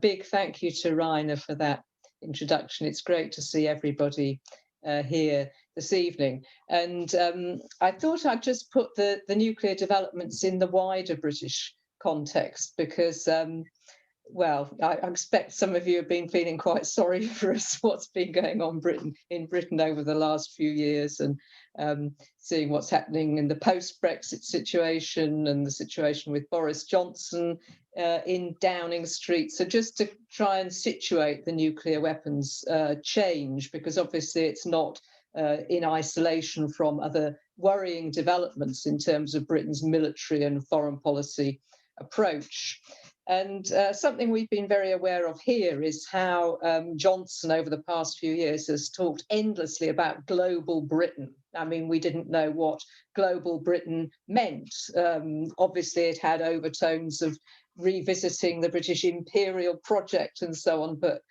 Big thank you to Reiner for that introduction. It's great to see everybody here this evening. And I thought I'd just put the nuclear developments in the wider British context because well, I expect some of you have been feeling quite sorry for us, what's been going on in Britain over the last few years, and seeing what's happening in the post-Brexit situation and the situation with Boris Johnson in Downing Street. So just to try and situate the nuclear weapons change, because obviously it's not in isolation from other worrying developments in terms of Britain's military and foreign policy approach. And something we've been very aware of here is how Johnson over the past few years has talked endlessly about global Britain. I mean, we didn't know what global Britain meant. Obviously, it had overtones of revisiting the British imperial project and so on, but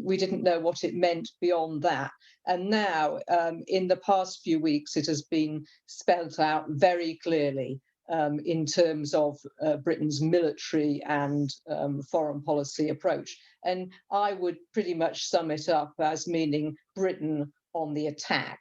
we didn't know what it meant beyond that. And now, in the past few weeks, it has been spelled out very clearly in terms of Britain's military and foreign policy approach. And I would pretty much sum it up as meaning Britain on the attack.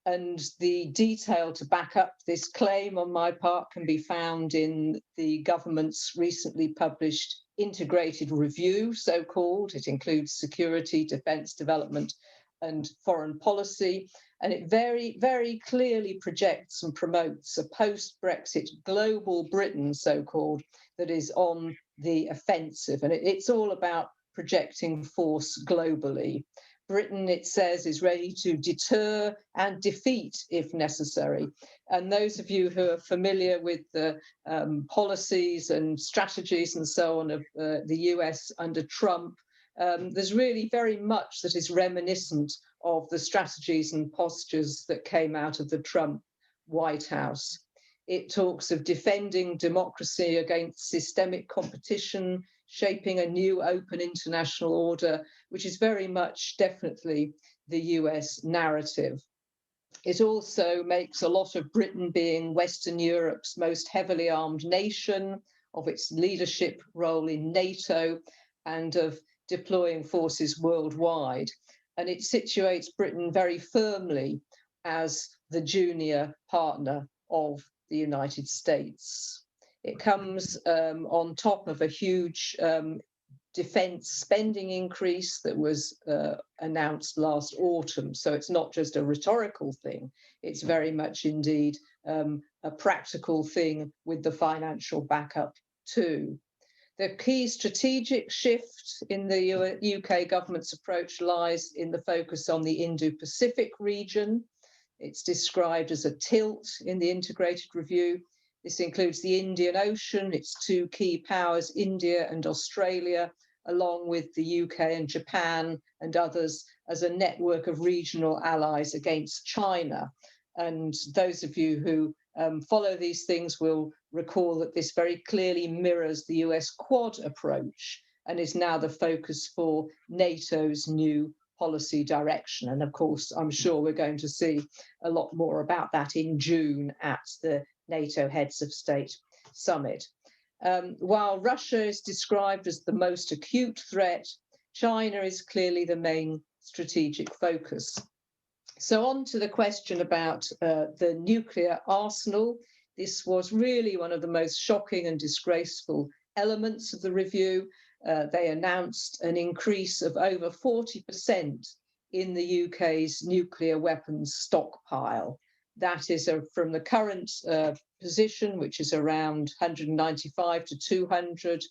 And the detail to back up this claim on my part can be found in the government's recently published integrated review, so-called. It includes security, defence, development, and foreign policy. And it very, very clearly projects and promotes a post-Brexit global Britain, so-called, that is on the offensive. And it's all about projecting force globally. Britain, it says, is ready to deter and defeat if necessary. And those of you who are familiar with the policies and strategies and so on of the US under Trump, there's really very much that is reminiscent of the strategies and postures that came out of the Trump White House. It talks of defending democracy against systemic competition, shaping a new open international order, which is very much definitely the US narrative. It also makes a lot of Britain being Western Europe's most heavily armed nation, of its leadership role in NATO, and of deploying forces worldwide. And it situates Britain very firmly as the junior partner of the United States. It comes on top of a huge defence spending increase that was announced last autumn. So it's not just a rhetorical thing, it's very much indeed a practical thing with the financial backup too. The key strategic shift in the UK government's approach lies in the focus on the Indo-Pacific region. It's described as a tilt in the integrated review. This includes the Indian Ocean, its two key powers, India and Australia, along with the UK and Japan and others, as a network of regional allies against China. And those of you who follow these things will recall that this very clearly mirrors the US Quad approach and is now the focus for NATO's new policy direction. And of course, I'm sure we're going to see a lot more about that in June at the NATO Heads of State Summit. While Russia is described as the most acute threat, China is clearly the main strategic focus. So on to the question about the nuclear arsenal. This was really one of the most shocking and disgraceful elements of the review. They announced an increase of over 40% in the UK's nuclear weapons stockpile. That is from the current position, which is around 195 to 200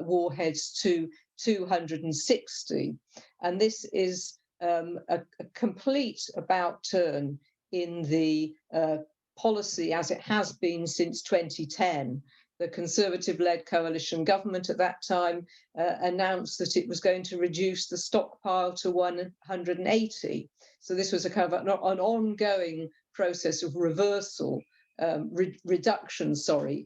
warheads, to 260. And this is a complete about turn in the policy as it has been since 2010. The Conservative-led coalition government at that time announced that it was going to reduce the stockpile to 180. So this was a kind of an ongoing process of reduction,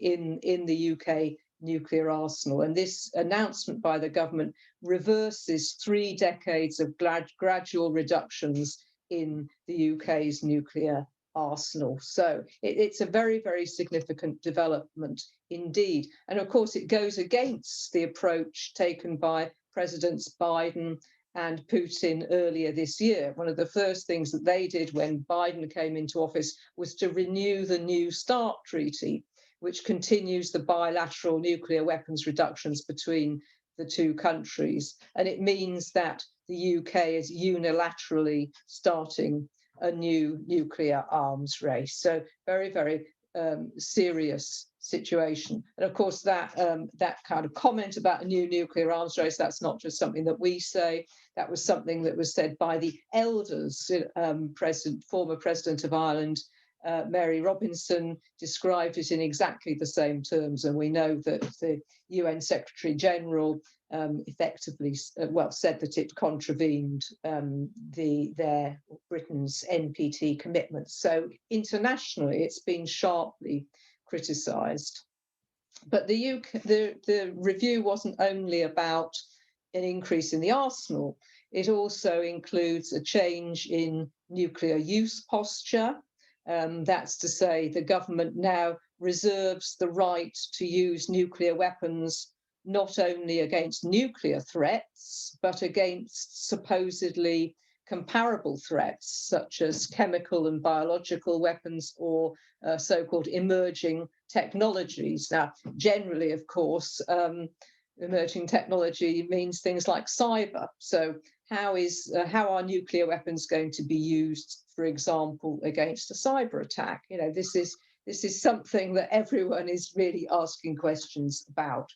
in the UK nuclear arsenal. And this announcement by the government reverses 3 decades of gradual reductions in the UK's nuclear arsenal. So it's a very, very significant development indeed. And of course, it goes against the approach taken by Presidents Biden and Putin earlier this year. One of the first things that they did when Biden came into office was to renew the New START treaty, which continues the bilateral nuclear weapons reductions between the two countries. And it means that the UK is unilaterally starting a new nuclear arms race. So very, very serious situation. And of course, that kind of comment about a new nuclear arms race, that's not just something that we say. That was something that was said by the elders. Former President of Ireland, Mary Robinson, described it in exactly the same terms. And we know that the UN Secretary General effectively said that it contravened their Britain's NPT commitments. So internationally, it's been sharply criticised. But the review wasn't only about an increase in the arsenal. It also includes a change in nuclear use posture. That's to say, the government now reserves the right to use nuclear weapons not only against nuclear threats, but against supposedly comparable threats, such as chemical and biological weapons or so-called emerging technologies. Now, generally, of course, emerging technology means things like cyber. So how are nuclear weapons going to be used, for example, against a cyber attack? You know, this is something that everyone is really asking questions about.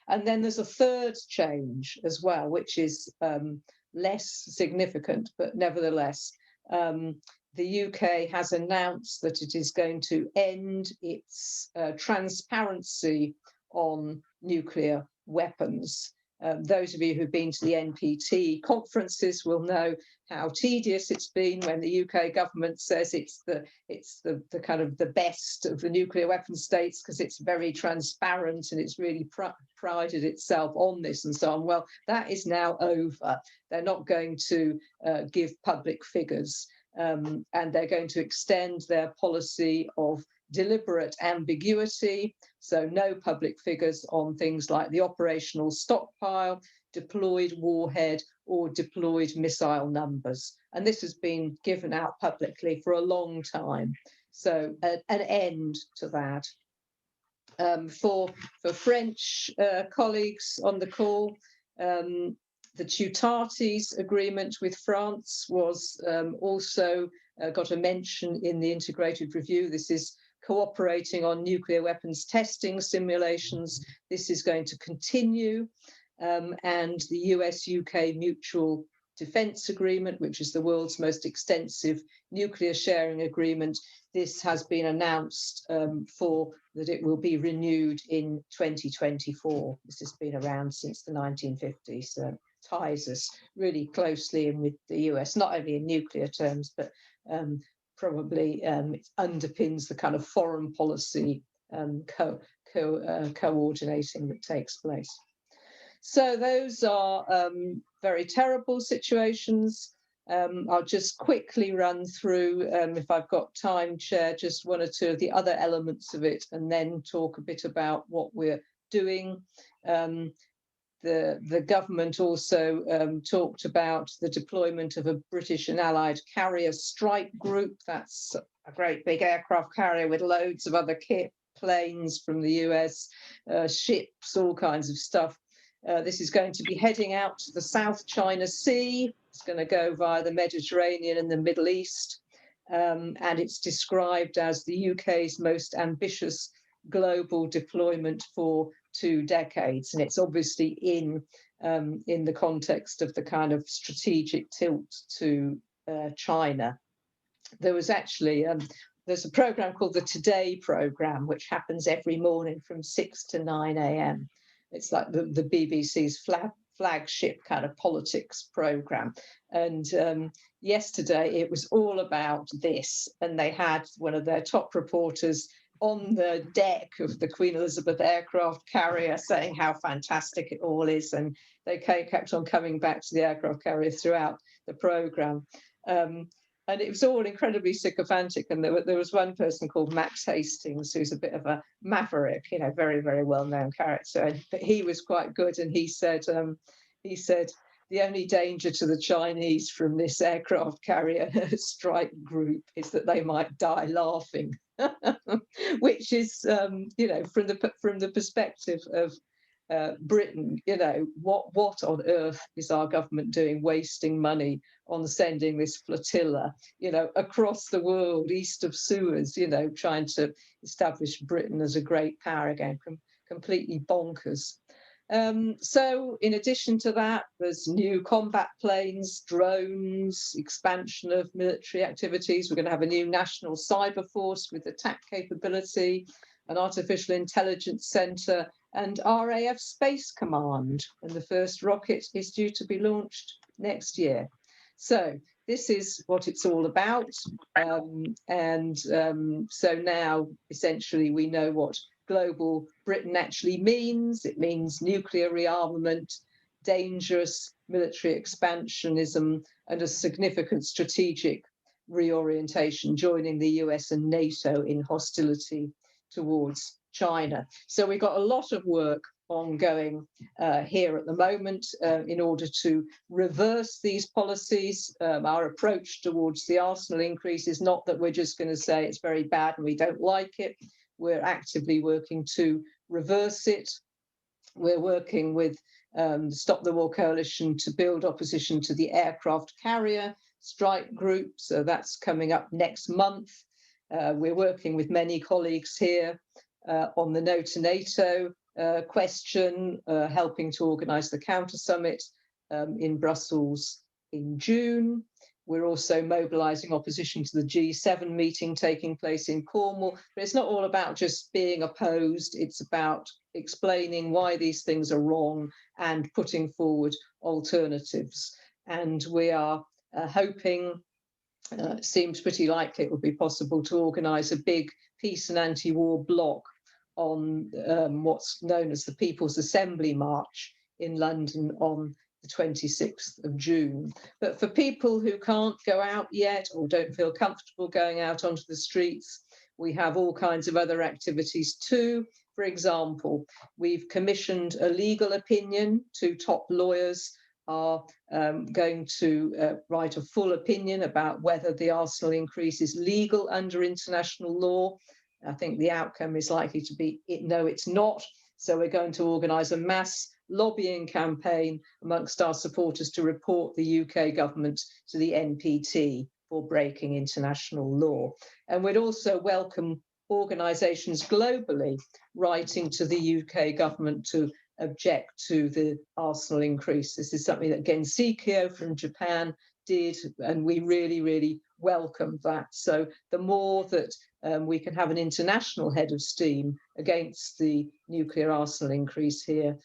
And then there's a third change as well, which is less significant, but nevertheless, the UK has announced that it is going to end its transparency on nuclear weapons. Those of you who've been to the NPT conferences will know how tedious it's been when the UK government says it's the kind of the best of the nuclear weapon states because it's very transparent and it's really prided itself on this and so on. Well, that is now over. They're not going to give public figures, and they're going to extend their policy of deliberate ambiguity, so no public figures on things like the operational stockpile, deployed warhead, or deployed missile numbers. And this has been given out publicly for a long time. So an end to that. For French colleagues on the call, the Tutati's agreement with France was also got a mention in the integrated review. This is cooperating on nuclear weapons testing simulations. This is going to continue. And the US-UK Mutual Defence Agreement, which is the world's most extensive nuclear sharing agreement, this has been announced that it will be renewed in 2024. This has been around since the 1950s. So ties us really closely in with the US, not only in nuclear terms, but probably it underpins the kind of foreign policy coordinating that takes place. So those are very terrible situations. I'll just quickly run through, if I've got time, Chair, just one or two of the other elements of it, and then talk a bit about what we're doing. The government also talked about the deployment of a British and Allied carrier strike group. That's a great big aircraft carrier with loads of other kit, planes from the US, ships, all kinds of stuff. This is going to be heading out to the South China Sea. It's going to go via the Mediterranean and the Middle East. And it's described as the UK's most ambitious global deployment for 2 decades. And it's obviously in the context of the kind of strategic tilt to China. There was actually, there's a program called the Today program, which happens every morning from 6 to 9 a.m. It's like the BBC's flagship kind of politics program. And yesterday it was all about this. And they had one of their top reporters on the deck of the Queen Elizabeth aircraft carrier saying how fantastic it all is. And they kept on coming back to the aircraft carrier throughout the program. And it was all incredibly sycophantic. And there was one person called Max Hastings, who's a bit of a maverick, you know, very, very well-known character. But he was quite good. And he said, he said, the only danger to the Chinese from this aircraft carrier strike group is that they might die laughing, which is, you know, from the perspective of Britain, you know, what on earth is our government doing, wasting money on sending this flotilla, you know, across the world, east of Suez, you know, trying to establish Britain as a great power again, completely bonkers. So in addition to that, there's new combat planes, drones, expansion of military activities. We're going to have a new national cyber force with attack capability, an artificial intelligence centre, and RAF Space Command. And the first rocket is due to be launched next year. So this is what it's all about. So now, essentially, we know what global Britain actually means. It means nuclear rearmament, dangerous military expansionism, and a significant strategic reorientation, joining the US and NATO in hostility towards China. So we've got a lot of work ongoing here at the moment in order to reverse these policies. Our approach towards the arsenal increase is not that we're just going to say it's very bad and we don't like it. We're actively working to reverse it. We're working with Stop the War Coalition to build opposition to the aircraft carrier strike group. So that's coming up next month. We're working with many colleagues here on the no to NATO question, helping to organise the counter summit in Brussels in June. We're also mobilising opposition to the G7 meeting taking place in Cornwall. But it's not all about just being opposed. It's about explaining why these things are wrong and putting forward alternatives. And we are hoping, seems pretty likely it would be possible to organise a big peace and anti-war bloc on what's known as the People's Assembly March in London on the 26th of June. But for people who can't go out yet or don't feel comfortable going out onto the streets, we have all kinds of other activities too. For example, we've commissioned a legal opinion. Two top lawyers are going to write a full opinion about whether the arsenal increase is legal under international law. I think the outcome is likely to be, no, it's not. So we're going to organise a mass lobbying campaign amongst our supporters to report the UK government to the NPT for breaking international law. And we'd also welcome organisations globally writing to the UK government to object to the arsenal increase. This is something that Gensikyo from Japan did, and we really, really welcome that. So the more that we can have an international head of steam against the nuclear arsenal increase here,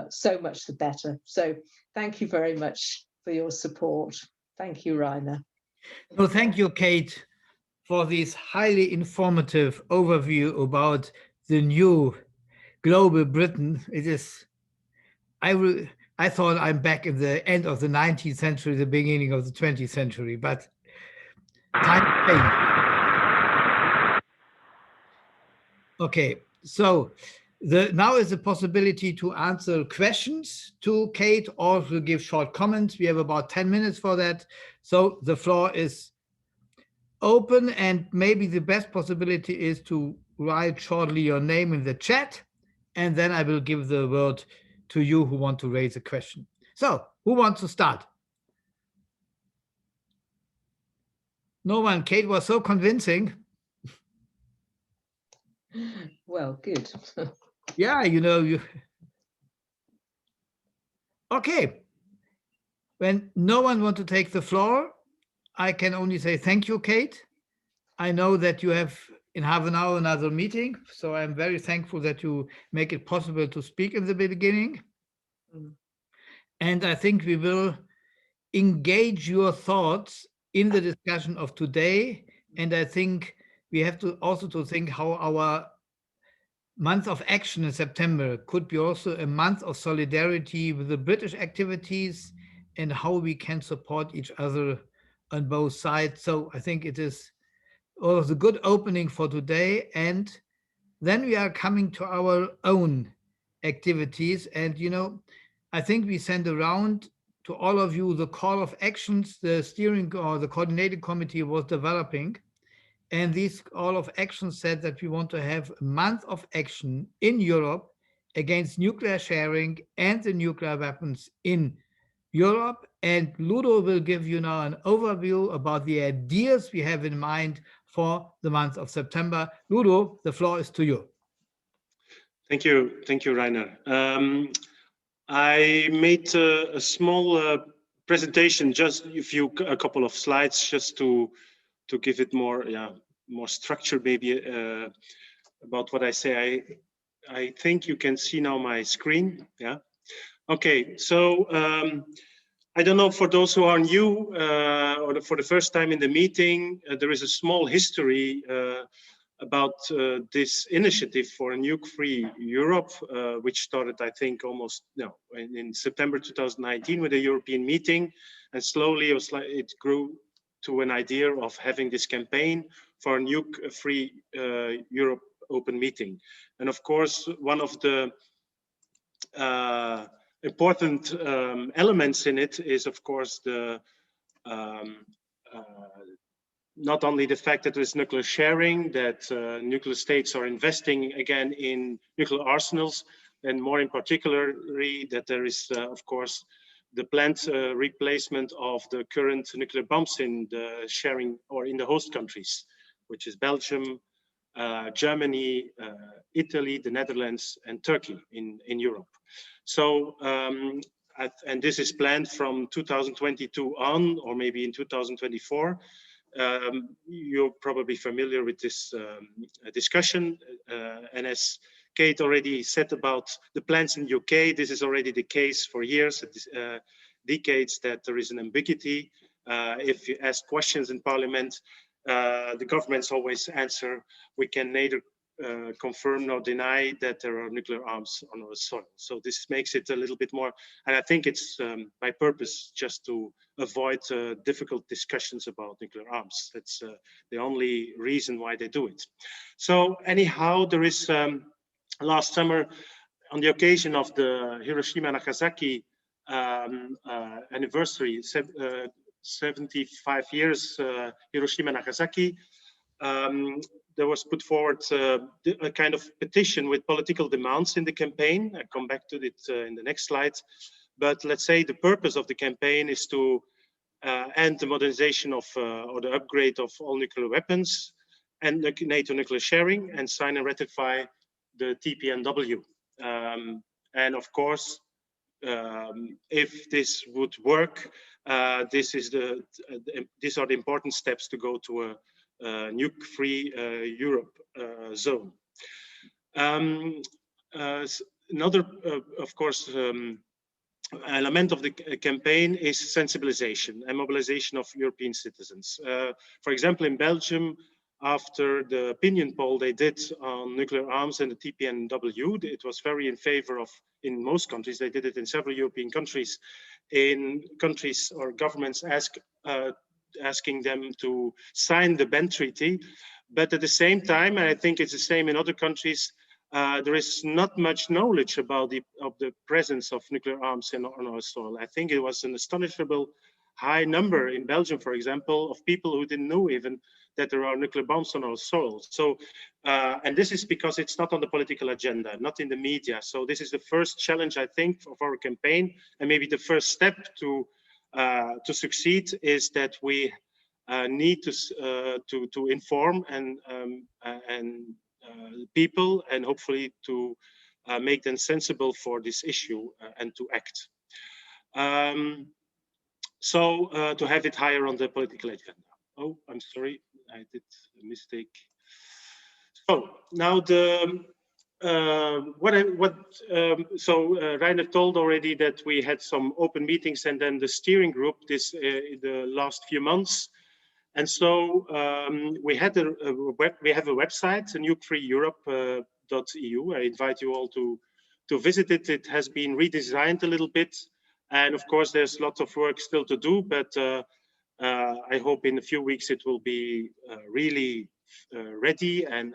so much the better. So thank you very much for your support. Thank you, Reiner. Well, thank you, Kate, for this highly informative overview about the new global Britain. It is, I thought I'm back in the end of the 19th century, the beginning of the 20th century, but time changed. Okay, so now is the possibility to answer questions to Kate or to give short comments. We have about 10 minutes for that. So the floor is open, and maybe the best possibility is to write shortly your name in the chat, and then I will give the word to you who want to raise a question. So who wants to start? No one. Kate was so convincing. Well, good. Yeah, you know, you. Okay. When no one wants to take the floor, I can only say thank you, Kate. I know that you have in half an hour another meeting, so I'm very thankful that you make it possible to speak in the beginning. And I think we will engage your thoughts in the discussion of today. And I think we have to also to think how our month of action in September could be also a month of solidarity with the British activities and how we can support each other on both sides. So I think it is a good opening for today. And then we are coming to our own activities. And, you know, I think we sent around to all of you the call of actions the steering or the coordinating committee was developing. And these all of action said that we want to have a month of action in Europe against nuclear sharing and the nuclear weapons in Europe. And Ludo will give you now an overview about the ideas we have in mind for the month of September. Ludo, the floor is to you. Thank you, Reiner. I made a small presentation, just a couple of slides, just to give it more structure, maybe about what I say. I think you can see now my screen. Yeah. Okay. So I don't know, for those who are new or for the first time in the meeting, there is a small history about this initiative for a nuke-free Europe, which started, I think, in September 2019 with a European meeting, and slowly it grew to an idea of having this campaign for a nuke-free Europe open meeting. And of course, one of the important elements in it is, of course, the not only the fact that there is nuclear sharing, that nuclear states are investing again in nuclear arsenals, and more in particularly that there is, of course, the planned replacement of the current nuclear bombs in the sharing or in the host countries, which is Belgium, Germany, Italy, the Netherlands, and Turkey in Europe. So, and this is planned from 2022 on, or maybe in 2024. You're probably familiar with this discussion, and as Kate already said about the plans in UK, this is already the case for years, decades, that there is an ambiguity. If you ask questions in Parliament, the governments always answer, we can neither confirm nor deny that there are nuclear arms on our soil. So this makes it a little bit more, and I think it's by purpose, just to avoid difficult discussions about nuclear arms. That's the only reason why they do it. So anyhow, there is last summer, on the occasion of the Hiroshima Nagasaki anniversary, 75 years Hiroshima Nagasaki, there was put forward a kind of petition with political demands in the campaign. I come back to it in the next slide. But let's say the purpose of the campaign is to end the modernization of or the upgrade of all nuclear weapons and NATO nuclear sharing, and sign and ratify the TPNW. And of course, if this would work, these are the important steps to go to a nuke-free Europe zone. Another, of course, element of the campaign is sensibilization and mobilization of European citizens. For example, in Belgium, after the opinion poll they did on nuclear arms and the TPNW, it was very in favor of, in most countries, they did it in several European countries, in countries or governments asking them to sign the Benn Treaty. But at the same time, and I think it's the same in other countries, there is not much knowledge about the presence of nuclear arms on our soil. I think it was an astonishable high number in Belgium, for example, of people who didn't know even that there are nuclear bombs on our soil. So, and this is because it's not on the political agenda, not in the media. So this is the first challenge, I think, of our campaign, and maybe the first step to succeed is that we need to inform and people, and hopefully to make them sensible for this issue and to act. So to have it higher on the political agenda. Oh, I'm sorry, I did a mistake. So now the Reiner told already that we had some open meetings and then the steering group in the last few months. And so we have a website, nukefreeeurope.eu. I invite you all to visit it. It has been redesigned a little bit. And of course, there's lots of work still to do, but I hope in a few weeks it will be really ready, and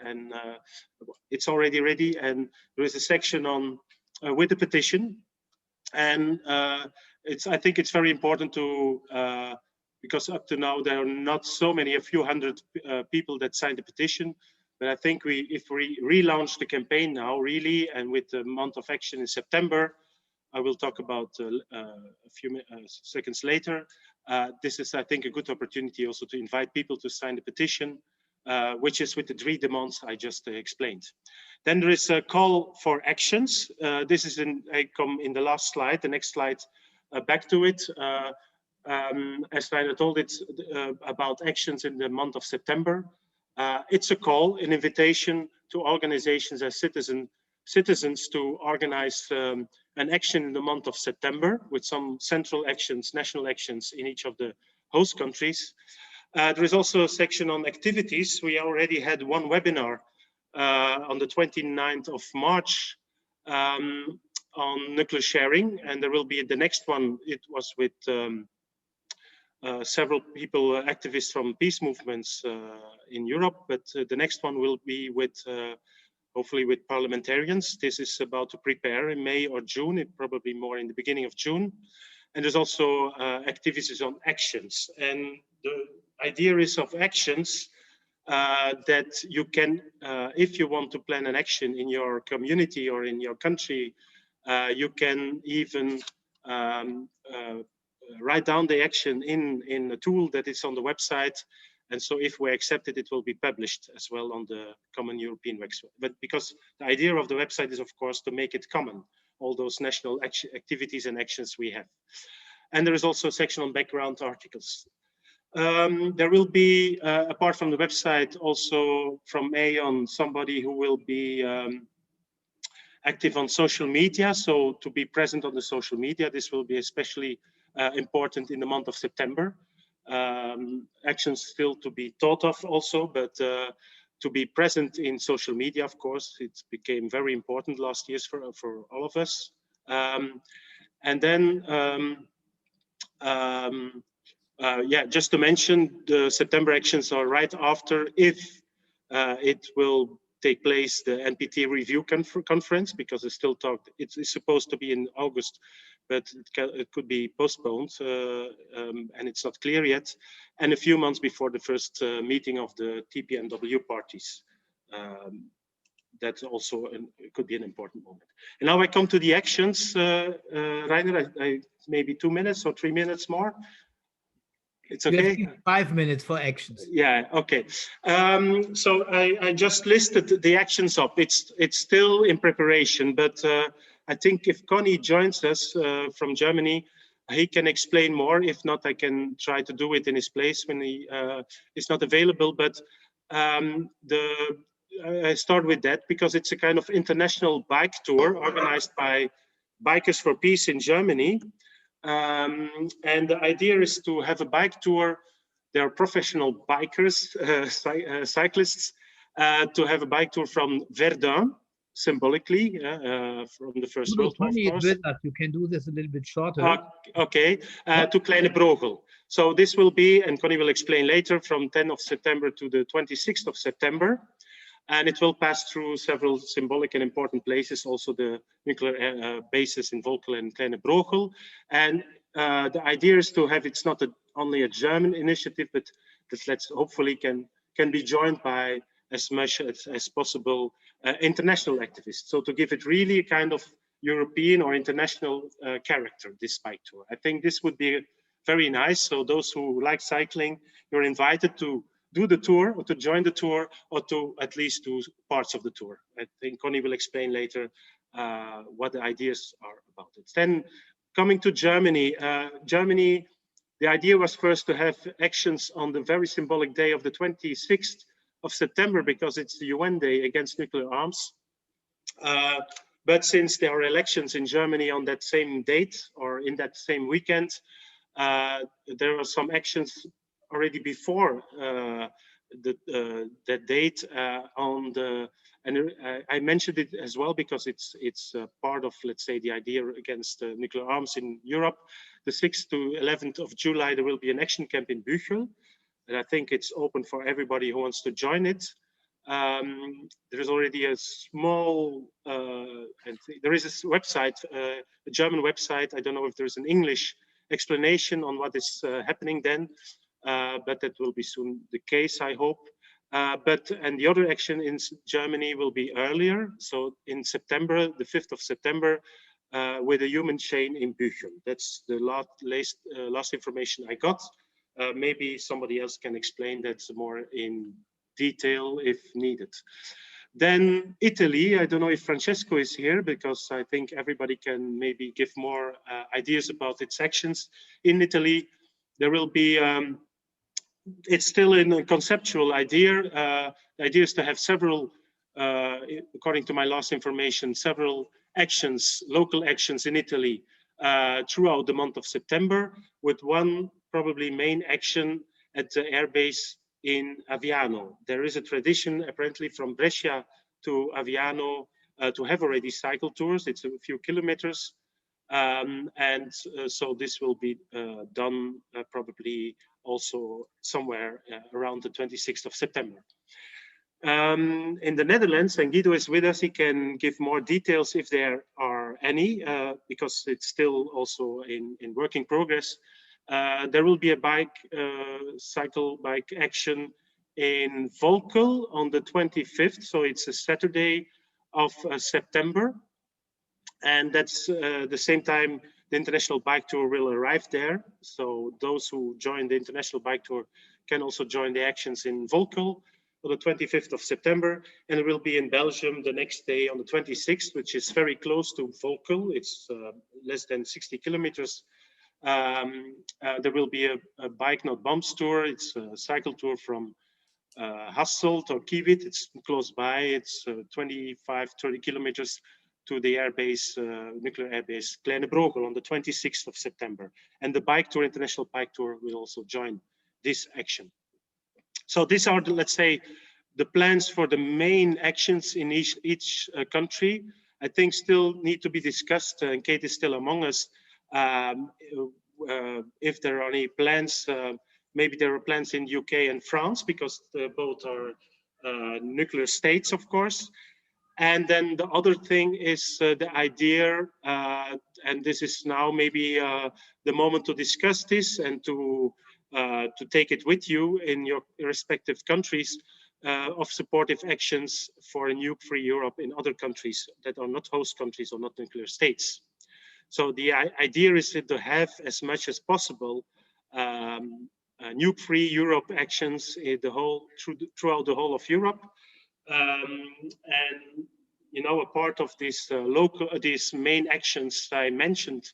it's already ready. And there is a section on with the petition, And I think it's very important to, because up to now there are not so many, a few hundred people that signed the petition. But I think if we relaunch the campaign now, really, and with the month of action in September, I will talk about a few seconds later. This is, I think, a good opportunity also to invite people to sign the petition, which is with the 3 demands I just explained. Then there is a call for actions. This is I come in the last slide, the next slide, back to it. As Reiner told, it's about actions in the month of September. It's a call, an invitation to organizations and citizens to organize an action in the month of September with some central actions, national actions in each of the host countries. There is also a section on activities. We already had one webinar on the 29th of March on nuclear sharing, and there will be the next one. It was with several people, activists from peace movements in Europe, but the next one will be with hopefully with parliamentarians. This is about to prepare in May or June, probably more in the beginning of June. And there's also activities on actions. And the idea is of actions that you can, if you want to plan an action in your community or in your country, you can even write down the action in a tool that is on the website. And so if we accept it, it will be published as well on the Common European website. But because the idea of the website is, of course, to make it common, all those national activities and actions we have. And there is also a section on background articles. There will be, apart from the website, also from May on, somebody who will be active on social media. So to be present on the social media, this will be especially important in the month of September. Actions still to be thought of also, but to be present in social media, of course, it became very important last year for all of us. And then, yeah, just to mention, the September actions are right after, if it will take place, the NPT review conference, because it's still talked, it's supposed to be in August, but it could be postponed, and it's not clear yet, and a few months before the first meeting of the TPNW parties. That also could be an important moment. And now I come to the actions. Reiner, maybe 2 minutes or 3 minutes more. It's okay. 5 minutes for actions. Yeah. Okay. So I just listed the actions up. It's still in preparation, but I think if Konni joins us from Germany, he can explain more. If not, I can try to do it in his place when he is not available. But I start with that because it's a kind of international bike tour organized by Bikers for Peace in Germany. And the idea is to have a bike tour. There are professional bikers, cyclists, to have a bike tour from Verdun, symbolically, from the First World War, of course. You can do this a little bit shorter. Okay, to Kleine Brogel. So this will be, and Konni will explain later, from 10th of September to the 26th of September. And it will pass through several symbolic and important places, also the nuclear bases in Volkel and Kleine Brogel. And the idea is to have, it's not only a German initiative, but that hopefully can be joined by as much as possible international activists. So to give it really a kind of European or international character, this bike tour. I think this would be very nice. So those who like cycling, you're invited to do the tour, or to join the tour, or to at least do parts of the tour. I think Konni will explain later what the ideas are about it. Then coming to Germany, Germany, the idea was first to have actions on the very symbolic day of the 26th of September, because it's the UN Day against nuclear arms. But since there are elections in Germany on that same date or in that same weekend, there are some actions already before that date on the, and I mentioned it as well because it's part of, let's say, the idea against nuclear arms in Europe. The 6th to 11th of July, there will be an action camp in Büchel, and I think it's open for everybody who wants to join it. There is already a small, and there is a website, a German website. I don't know if there's an English explanation on what is happening then, but that will be soon the case, I hope. And the other action in Germany will be earlier. So in September, the 5th of September, with a human chain in Büchen. That's the last information I got. Maybe somebody else can explain that more in detail if needed. Then Italy, I don't know if Francesco is here, because I think everybody can maybe give more ideas about its actions. In Italy, there will be, it's still in a conceptual idea. The idea is to have several, according to my last information, several actions, local actions in Italy throughout the month of September, with one probably main action at the airbase in Aviano. There is a tradition apparently from Brescia to Aviano to have already cycle tours. It's a few kilometers. So this will be done probably also somewhere around the 26th of September. In the Netherlands, and Guido is with us, he can give more details if there are any, because it's still also in work in progress. There will be a cycle bike action in Volkel on the 25th, so it's a Saturday of September. And that's the same time the International Bike Tour will arrive there. So those who join the International Bike Tour can also join the actions in Volkel on the 25th of September. And it will be in Belgium the next day on the 26th, which is very close to Volkel. It's less than 60 kilometers. There will be a Bike Not Bumps tour. It's a cycle tour from Hasselt or Kiewit. It's close by. It's 25, 30 kilometers to the airbase, nuclear airbase Kleine Brogel on the 26th of September. And the Bike Tour, International Bike Tour, will also join this action. So these are, let's say, the plans for the main actions in each country. I think still need to be discussed, and Kate is still among us. If there are any plans, maybe there are plans in UK and France, because both are nuclear states, of course. And then the other thing is the idea, and this is now maybe the moment to discuss this and to take it with you in your respective countries, of supportive actions for a nuke-free Europe in other countries that are not host countries or not nuclear states. So the idea is to have as much as possible nuke-free Europe actions in throughout the whole of Europe. And you know, a part of this these main actions I mentioned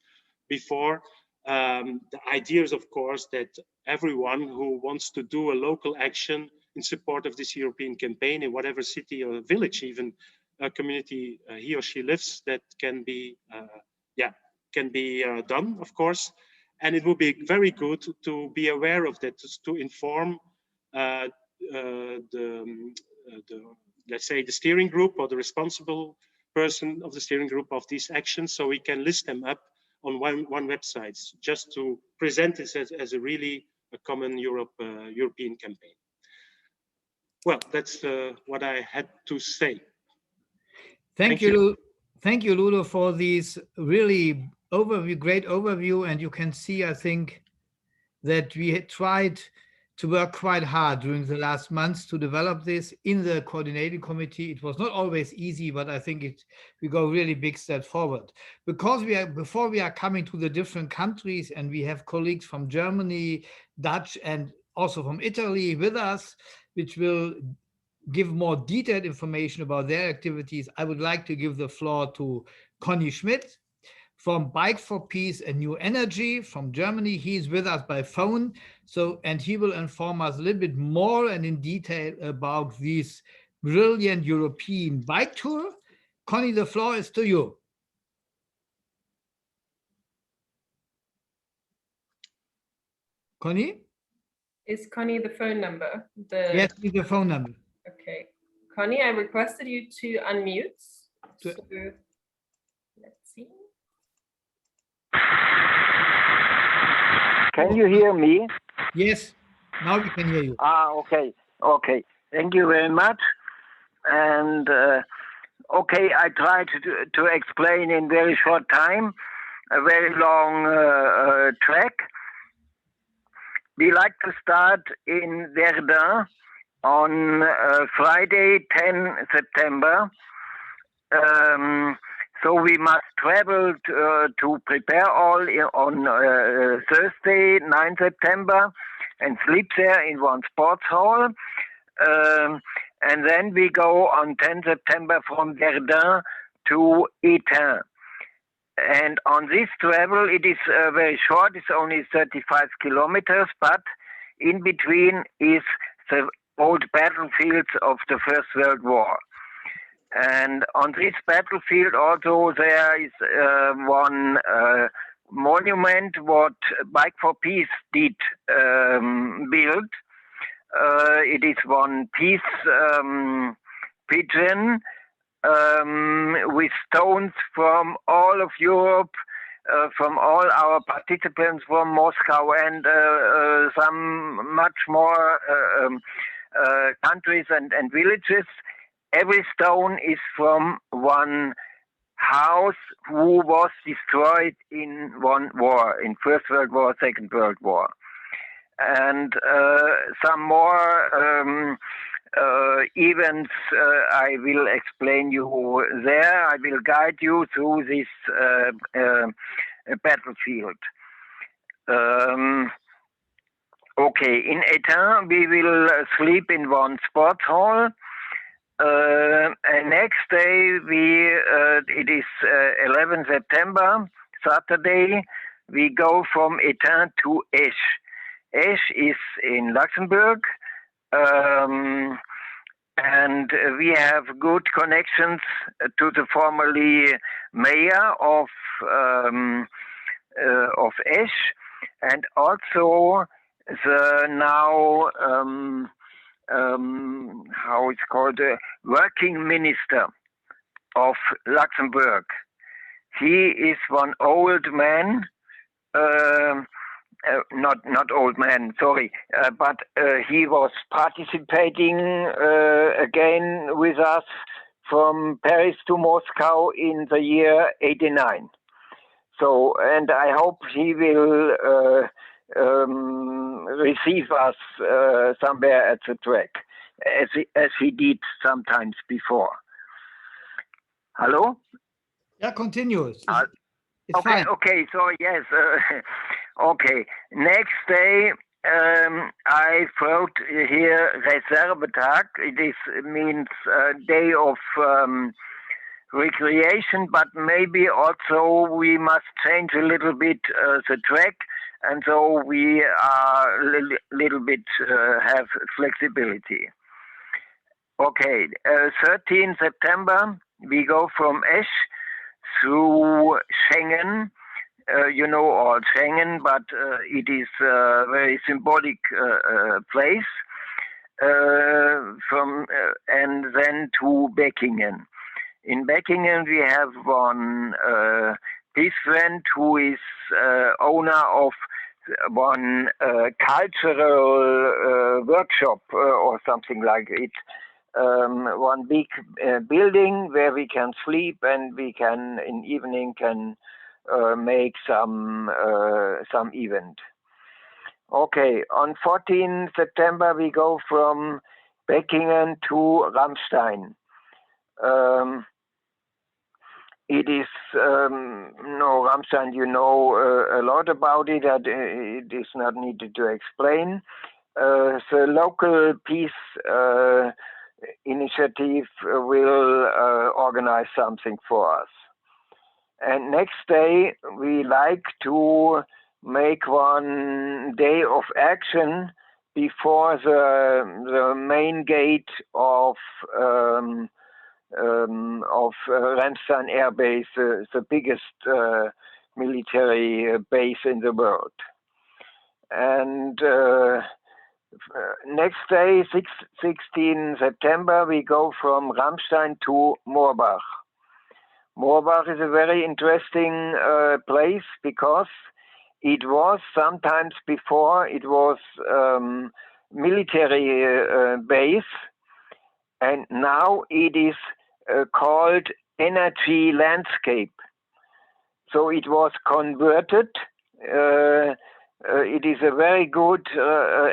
before, the idea is, of course, that everyone who wants to do a local action in support of this European campaign in whatever city or village, even a community he or she lives, that can be, done, of course. And it would be very good to be aware of that, to inform let's say the steering group or the responsible person of the steering group of these actions, so we can list them up on one website, just to present this as a really a common European campaign. Well, that's what I had to say. Thank you. Thank you, Ludo, for this really great overview. And you can see, I think, that we had tried to work quite hard during the last months to develop this in the coordinating committee. It was not always easy, but I think we go really big step forward. Because before we are coming to the different countries, and we have colleagues from Germany, Dutch, and also from Italy with us, which will give more detailed information about their activities, I would like to give the floor to Konni Schmidt from Bike for Peace and New Energy from Germany. He's with us by phone, and he will inform us a little bit more and in detail about this brilliant European bike tour. Konni, the floor is to you. Konni? Is Konni the phone number? Yes, the phone number. Okay. Konni, I requested you to unmute. So let's see. Can you hear me? Yes, now we can hear you. Okay. Thank you very much. And okay, I try to explain in very short time a very long track. We like to start in Verdun on Friday, 10 September. So we must travel to prepare all on Thursday, 9 September, and sleep there in one sports hall. And then we go on 10 September from Verdun to Étain. And on this travel, it is very short. It's only 35 kilometers, but in between is the old battlefields of the First World War. And on this battlefield also there is one monument what Bike for Peace did build. It is one peace pigeon with stones from all of Europe, from all our participants from Moscow and some much more countries and villages. Every stone is from one house who was destroyed in one war, in First World War, Second World War. And some more events I will explain you there. I will guide you through this battlefield. Okay, in Étain we will sleep in one sports hall. And next day it is 11 September, Saturday. We go from Étain to Esch. Esch is in Luxembourg, and we have good connections to the formerly mayor of Esch, and also the now how it's called, working minister of Luxembourg. He is one old man. Not old man, sorry, but he was participating again with us from Paris to Moscow in the year 89. So, and I hope he will receive us somewhere at the track, as he did sometimes before. Hello? Yeah, continue. It's okay, fine. okay, so yes, okay. Next day, I wrote here Reservetag. It means day of recreation, but maybe also we must change a little bit the track, and so we are little bit have flexibility. Okay, 13 September, we go from Esch through Schengen. You know all Schengen, but it is a very symbolic place. And then to Beckingen. In Beckingen, we have one peace friend who is owner of one cultural workshop or something like it. One big building where we can sleep and we can in evening can make some event. Okay, on 14 September we go from Beckingen to Ramstein. It is no Ramstein. You know a lot about it. It is not needed to explain. The local peace initiative will organize something for us. And next day we like to make one day of action before the main gate of Ramstein Air Base, the biggest military base in the world. And next day, 16 September, we go from Ramstein to Moorbach. Moorbach is a very interesting place because it was sometimes before it was military base, and now it is called Energy Landscape. So it was converted. It is a very good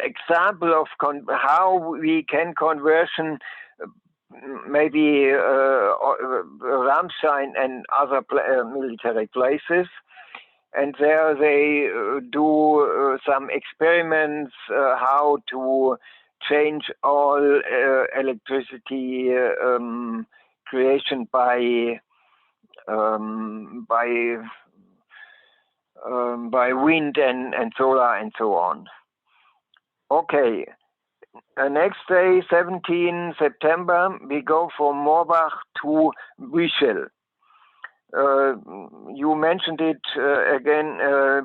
example of how we can conversion maybe Ramstein and other military places. And there they do some experiments how to change all electricity creation by wind and solar and so on. Okay, next day, 17 September, we go from Moorbach to Büchel. You mentioned it again.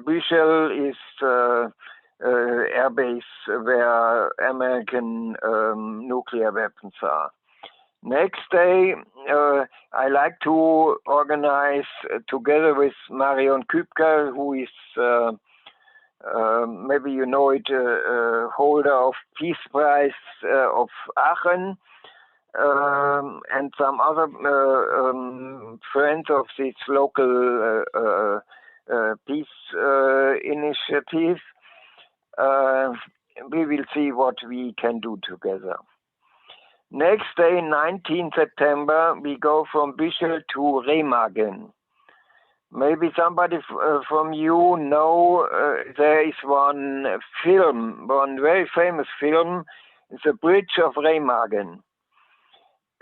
Büchel is air base where American nuclear weapons are. Next day, I like to organize together with Marion Kübker, who is, maybe you know it, holder of Peace Prize of Aachen, and some other friends of this local peace initiative. We will see what we can do together. Next day, 19 September, we go from Büchel to Remagen. Maybe somebody from you know there is one film, one very famous film, The Bridge of Remagen.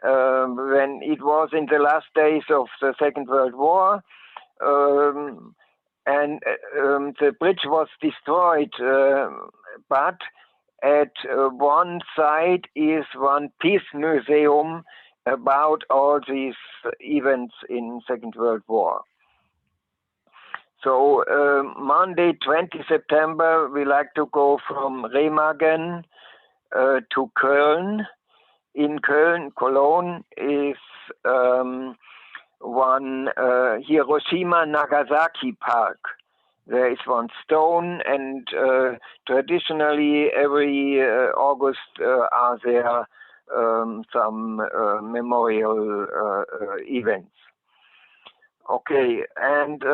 When it was in the last days of the Second World War, and the bridge was destroyed, but at one side is one peace museum about all these events in Second World War. So Monday, 20 September, we like to go from Remagen to Köln. In Köln, Cologne is one Hiroshima-Nagasaki park. There is one stone, and traditionally every August are there some memorial events. Okay, and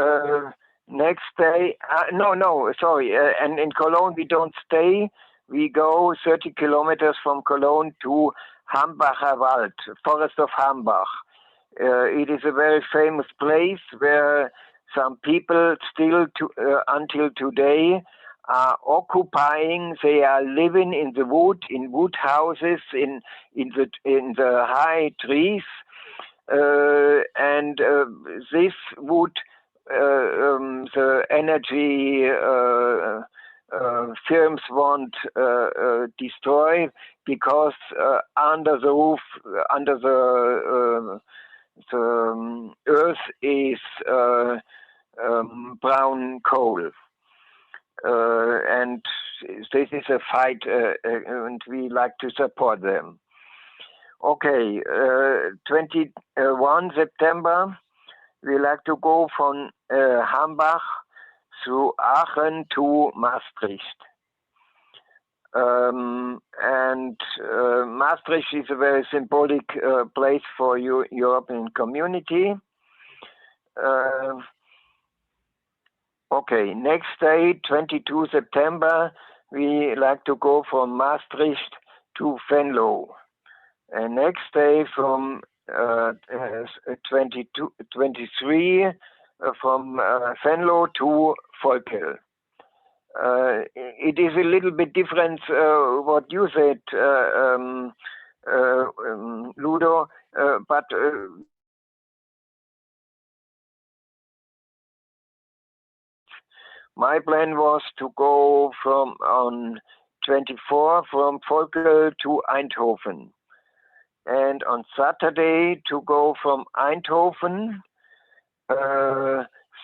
next day, and in Cologne we don't stay. We go 30 kilometers from Cologne to Hambacher Wald, Forest of Hambach. It is a very famous place where some people still until today are occupying. They are living in the wood, in wood houses, in the high trees, and this wood, the energy firms won't destroy, because under the roof, under the earth is brown coal, and this is a fight, and we like to support them. Okay, 21 September, we like to go from Hambach through Aachen to Maastricht. And Maastricht is a very symbolic place for European community. Okay, next day, 22 September, we like to go from Maastricht to Venlo. And next day from 23 from Venlo to Volkel. It is a little bit different what you said, Ludo, but my plan was to go on 24 from Volkel to Eindhoven, and on Saturday to go from Eindhoven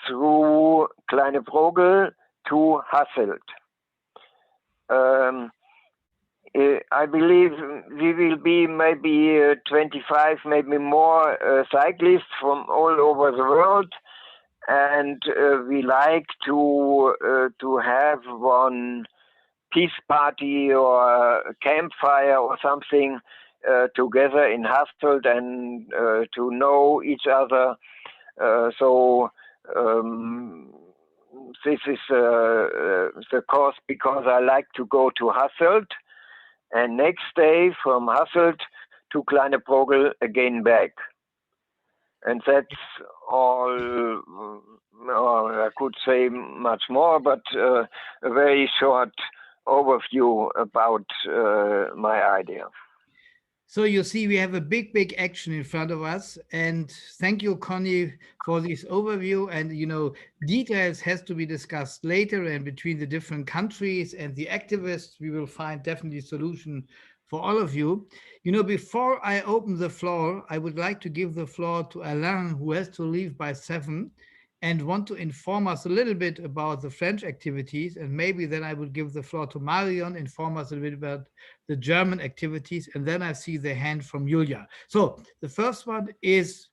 through Kleine Brogel to Hasselt. I believe we will be maybe 25, maybe more cyclists from all over the world, and we like to have one peace party or campfire or something together in Hasselt and to know each other. So this is the cause, because I like to go to Hasselt, and next day from Hasselt to Kleine Progel again back. And that's all. I could say much more, but a very short overview about my idea. So you see, we have a big action in front of us. And thank you, Konni, for this overview. And, you know, details has to be discussed later, and between the different countries and the activists, we will find definitely a solution for all of you. You know, before I open the floor, I would like to give the floor to Alain, who has to leave by 7 and want to inform us a little bit about the French activities. And maybe then I would give the floor to Marion, inform us a little bit about the German activities. And then I see the hand from Julia. So the first one is,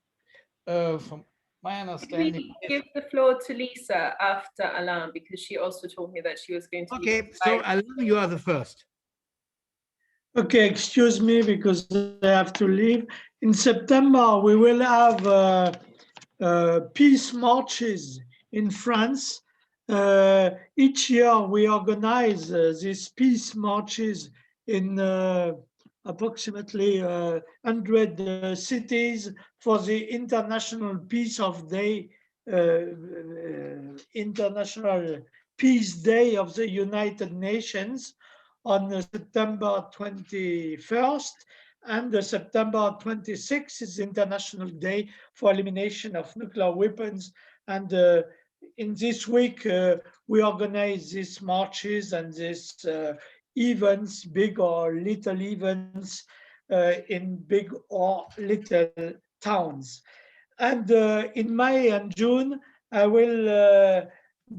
from my understanding. We give the floor to Lisa after Alain, because she also told me that she was going to. Okay, so Alain, you are the first. Okay, excuse me, because I have to leave. In September, we will have peace marches in France. Each year we organize these peace marches in approximately 100 cities for the International Peace of Day, International Peace Day of the United Nations on September 21st. And September 26th is International Day for Elimination of Nuclear Weapons. And in this week, we organize these marches and these events, big or little events, in big or little towns. And in May and June, I will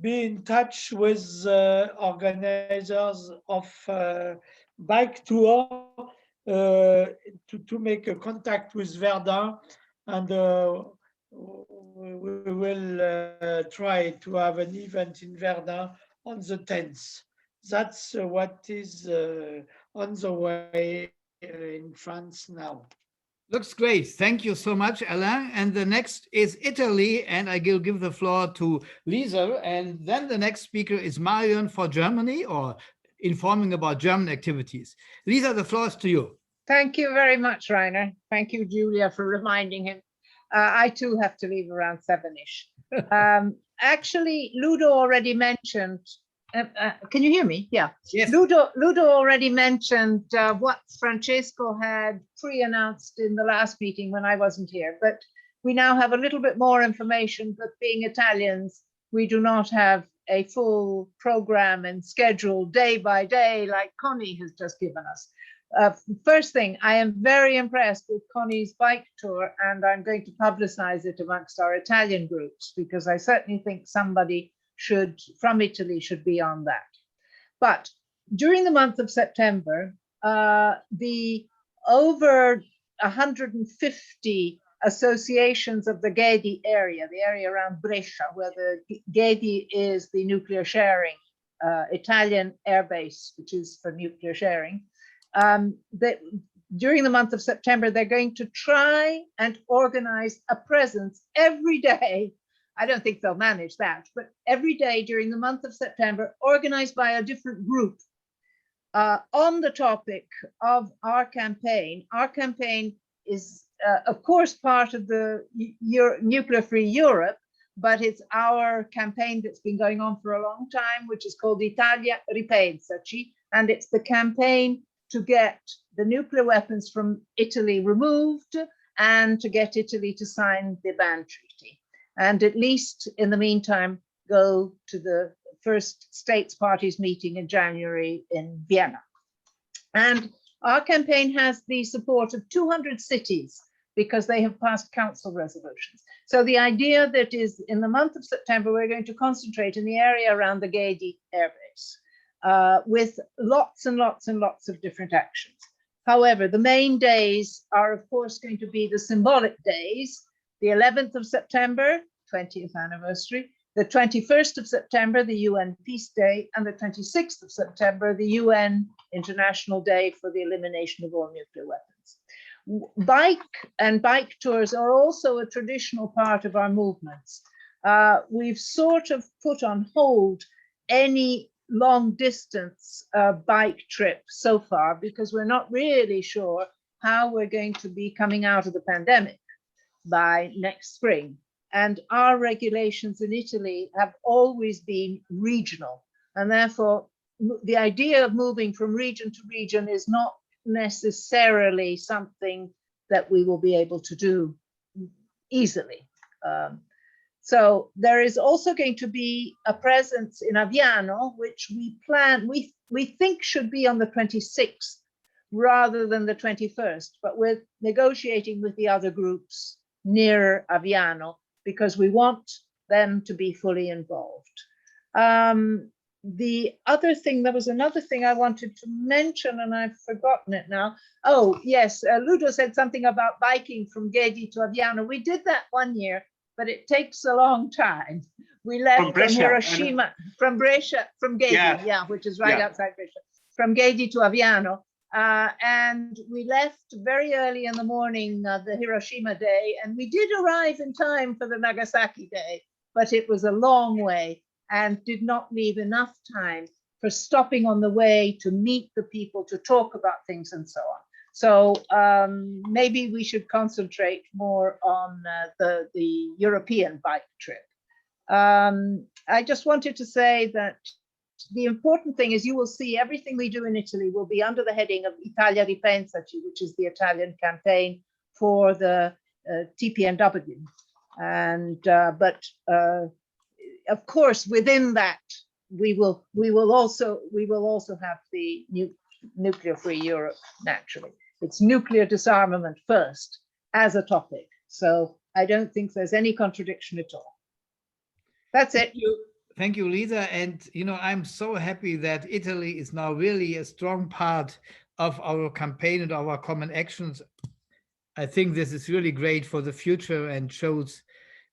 be in touch with organizers of bike tour to make a contact with Verdun, and we will try to have an event in Verdun on the 10th. That's what is on the way in France now. Looks great. Thank you so much, Alain. And the next is Italy, and I will give the floor to Lisa. And then the next speaker is Marion for Germany, or informing about German activities. Lisa, the floor is to you. Thank you very much, Reiner. Thank you, Julia, for reminding him. I too have to leave around 7-ish. Actually, Ludo already mentioned, can you hear me? Yeah. Yes. Ludo already mentioned what Francesco had pre-announced in the last meeting when I wasn't here, but we now have a little bit more information, but being Italians, we do not have a full program and schedule day by day like Konni has just given us. First thing, I am very impressed with Konni's bike tour, and I'm going to publicize it amongst our Italian groups, because I certainly think somebody from Italy should be on that. But during the month of September, the over 150 associations of the Gedi area, the area around Brescia, where the Gedi is the nuclear sharing, Italian airbase, which is for nuclear sharing, that during the month of September, they're going to try and organize a presence every day. I don't think they'll manage that, but every day during the month of September, organized by a different group on the topic of our campaign. Our campaign is, of course, part of the Nuclear-Free Europe, but it's our campaign that's been going on for a long time, which is called Italia Ripensaci, and it's the campaign to get the nuclear weapons from Italy removed and to get Italy to sign the ban treaty. And at least in the meantime, go to the first states parties meeting in January in Vienna. And our campaign has the support of 200 cities because they have passed council resolutions. So the idea that is in the month of September, we're going to concentrate in the area around the Gedi airbase with lots and lots and lots of different actions. However, the main days are, of course, going to be the symbolic days. The 11th of September, 20th anniversary, the 21st of September, the UN Peace Day, and the 26th of September, the UN International Day for the Elimination of All Nuclear Weapons. Bike and bike tours are also a traditional part of our movements. We've sort of put on hold any long distance bike trip so far because we're not really sure how we're going to be coming out of the pandemic by next spring. And our regulations in Italy have always been regional. And therefore, the idea of moving from region to region is not necessarily something that we will be able to do easily. So there is also going to be a presence in Aviano, which we think should be on the 26th rather than the 21st, but we're negotiating with the other groups near Aviano because we want them to be fully involved. The other thing, there was another thing I wanted to mention and I've forgotten it now. Oh, yes, Ludo said something about biking from Gedi to Aviano. We did that one year, but it takes a long time. We left from Hiroshima, from Brescia, from Gedi, yeah, which is right outside Brescia, from Gedi to Aviano. And we left very early in the morning, the Hiroshima day, and we did arrive in time for the Nagasaki day, but it was a long way and did not leave enough time for stopping on the way to meet the people, to talk about things and so on. So maybe we should concentrate more on the European bike trip. I just wanted to say that the important thing is you will see everything we do in Italy will be under the heading of Italia Ripensaci, which is the Italian campaign for the TPNW. And of course, within that, we will also have the nuclear-free Europe. Naturally, it's nuclear disarmament first as a topic. So I don't think there's any contradiction at all. That's it. Thank you, Lisa. And, you know, I'm so happy that Italy is now really a strong part of our campaign and our common actions. I think this is really great for the future and shows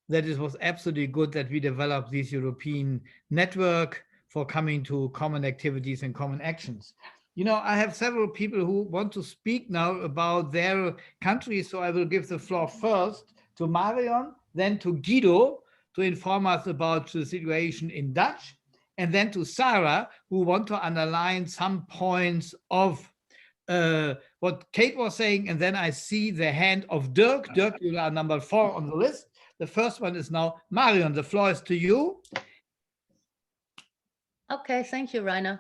that it was absolutely good that we developed this European network for coming to common activities and common actions. You know, I have several people who want to speak now about their country. So I will give the floor first to Marion, then to Guido, to inform us about the situation in Dutch, and then to Sarah, who want to underline some points of what Kate was saying. And then I see the hand of Dirk. Dirk, you are number 4 on the list. The first one is now Marion. The floor is to you. Okay, thank you, Reiner.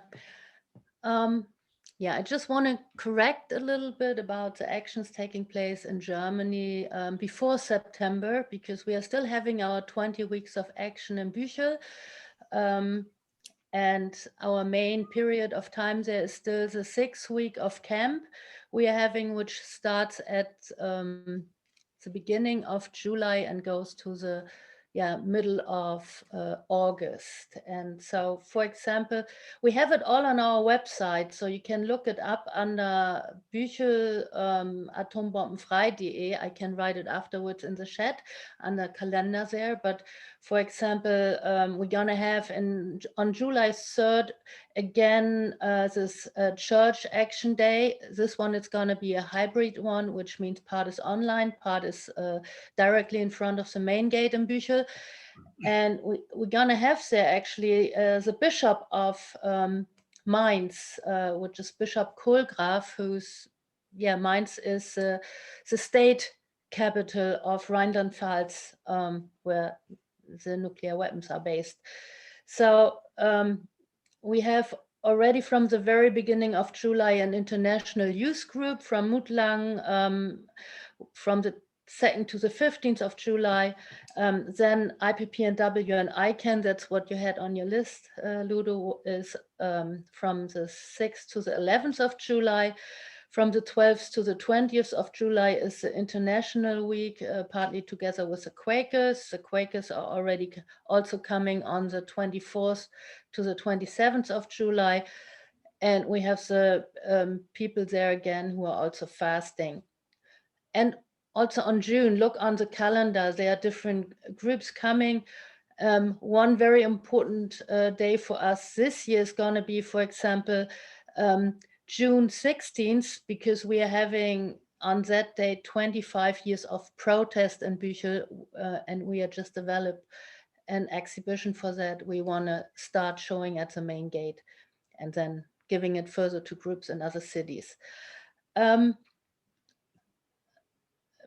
Yeah, I just want to correct a little bit about the actions taking place in Germany before September, because we are still having our 20 weeks of action in Büchel. And our main period of time there is still the 6th week of camp we are having, which starts at the beginning of July and goes to the middle of August. And so, for example, we have it all on our website, so you can look it up under Büchel atombombenfrei.de. I can write it afterwards in the chat under calendar there. But for example, we're gonna have on July 3rd again this church action day. This one is gonna be a hybrid one, which means part is online, part is directly in front of the main gate in Büchel. And we're gonna have there actually the Bishop of Mainz, which is Bishop Kohlgraf, who's, Mainz is the state capital of Rhineland-Pfalz, where the nuclear weapons are based. So we have already from the very beginning of July an international youth group from Mutlang, from the 2nd to the 15th of July, then IPPNW and ICANN, that's what you had on your list, Ludo, is from the 6th to the 11th of July. From the 12th to the 20th of July is the International Week, partly together with the Quakers. The Quakers are already also coming on the 24th to the 27th of July. And we have the people there again who are also fasting. And also on June, look on the calendar, there are different groups coming. One very important day for us this year is going to be, for example, June 16th, because we are having on that day 25 years of protest in Büchel, and we are just developed an exhibition for that. We want to start showing at the main gate and then giving it further to groups in other cities.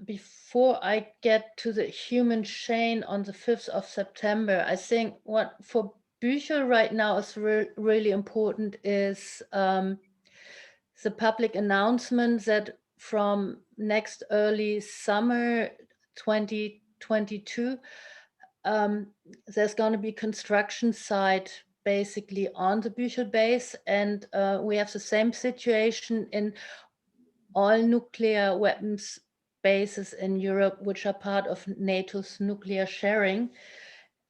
Before I get to the human chain on the 5th of September, I think what for Büchel right now is really important is the public announcement that from next early summer 2022, there's going to be construction site basically on the Büchel base, and we have the same situation in all nuclear weapons bases in Europe, which are part of NATO's nuclear sharing.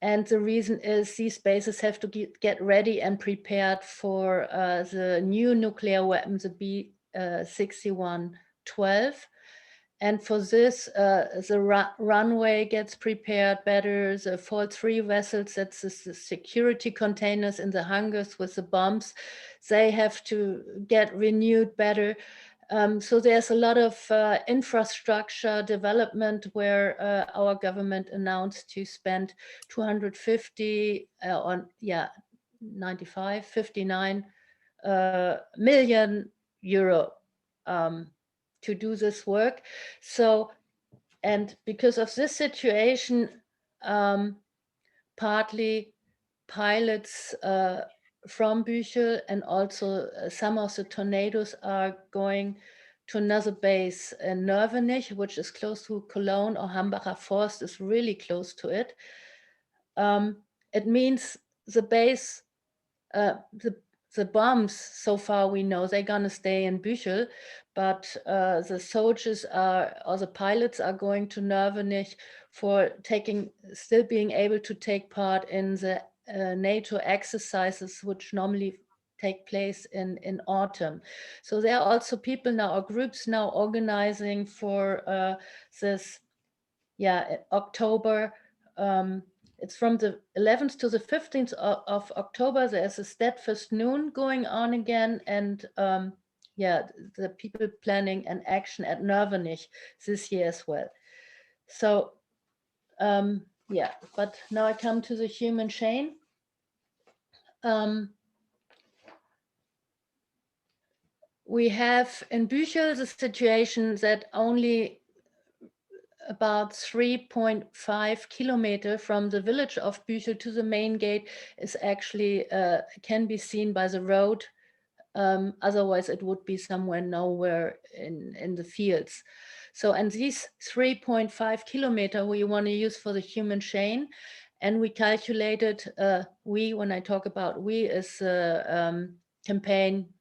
And the reason is these bases have to get ready and prepared for the new nuclear weapon, the B6112. And for this, the runway gets prepared better, the Fall 3 vessels, that's the security containers in the hangars with the bombs, they have to get renewed better. So there's a lot of infrastructure development where our government announced to spend 250 59 million euro to do this work. So, and because of this situation, partly pilots from Büchel and also some of the tornadoes are going to another base in Nörvenich, which is close to Cologne, or Hambacher Forst is really close to it. It means the base, the bombs, so far we know, they're gonna stay in Büchel, but the soldiers are, or the pilots are going to Nörvenich for still being able to take part in the NATO exercises, which normally take place in autumn. So there are also people now, or groups now organizing for this, October. It's from the 11th to the 15th of October. There's a Steadfast Noon going on again, and the people planning an action at Nörvenich this year as well. So but now I come to the human chain. We have in Büchel the situation that only about 3.5 kilometers from the village of Büchel to the main gate is actually can be seen by the road. Otherwise, it would be somewhere nowhere in the fields. So, and these 3.5 kilometers we want to use for the human chain, and we calculated. When I talk about we, is campaign.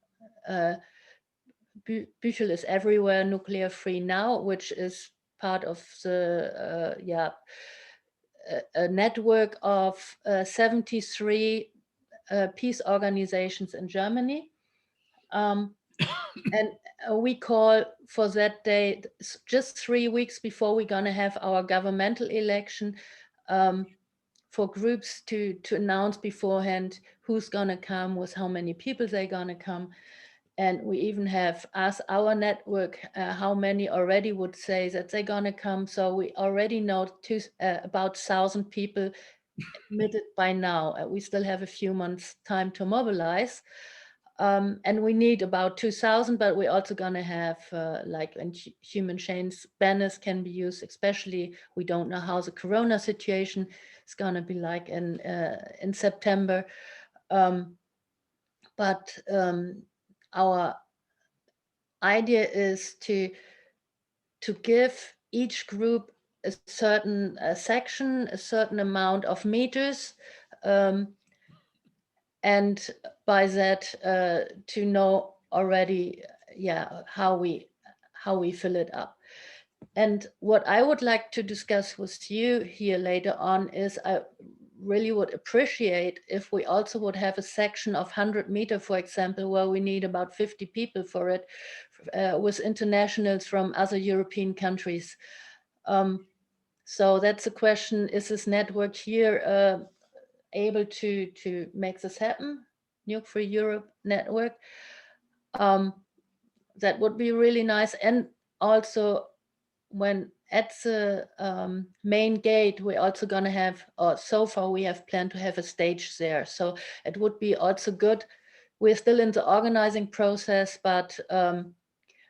Büchel is everywhere nuclear free now, which is part of the a network of 73 peace organizations in Germany. And we call for that day, just 3 weeks before we're going to have our governmental election, for groups to announce beforehand who's going to come, with how many people they're going to come. And we even have asked our network how many already would say that they're going to come. So we already know about 1,000 people admitted by now. We still have a few months time to mobilize. And we need about 2,000, but we're also going to have like in human chains, banners can be used, especially we don't know how the Corona situation is going to be like in September. But our idea is to give each group a certain section, a certain amount of meters, and by that to know already, how we fill it up. And what I would like to discuss with you here later on is I really would appreciate if we also would have a section of 100 meters, for example, where we need about 50 people for it, with internationals from other European countries. So that's a question, is this network here able to make this happen? Nuke Free Europe network. That would be really nice. And also when at the main gate, we're also going to have, or so far we have planned to have a stage there. So it would be also good. We're still in the organizing process, but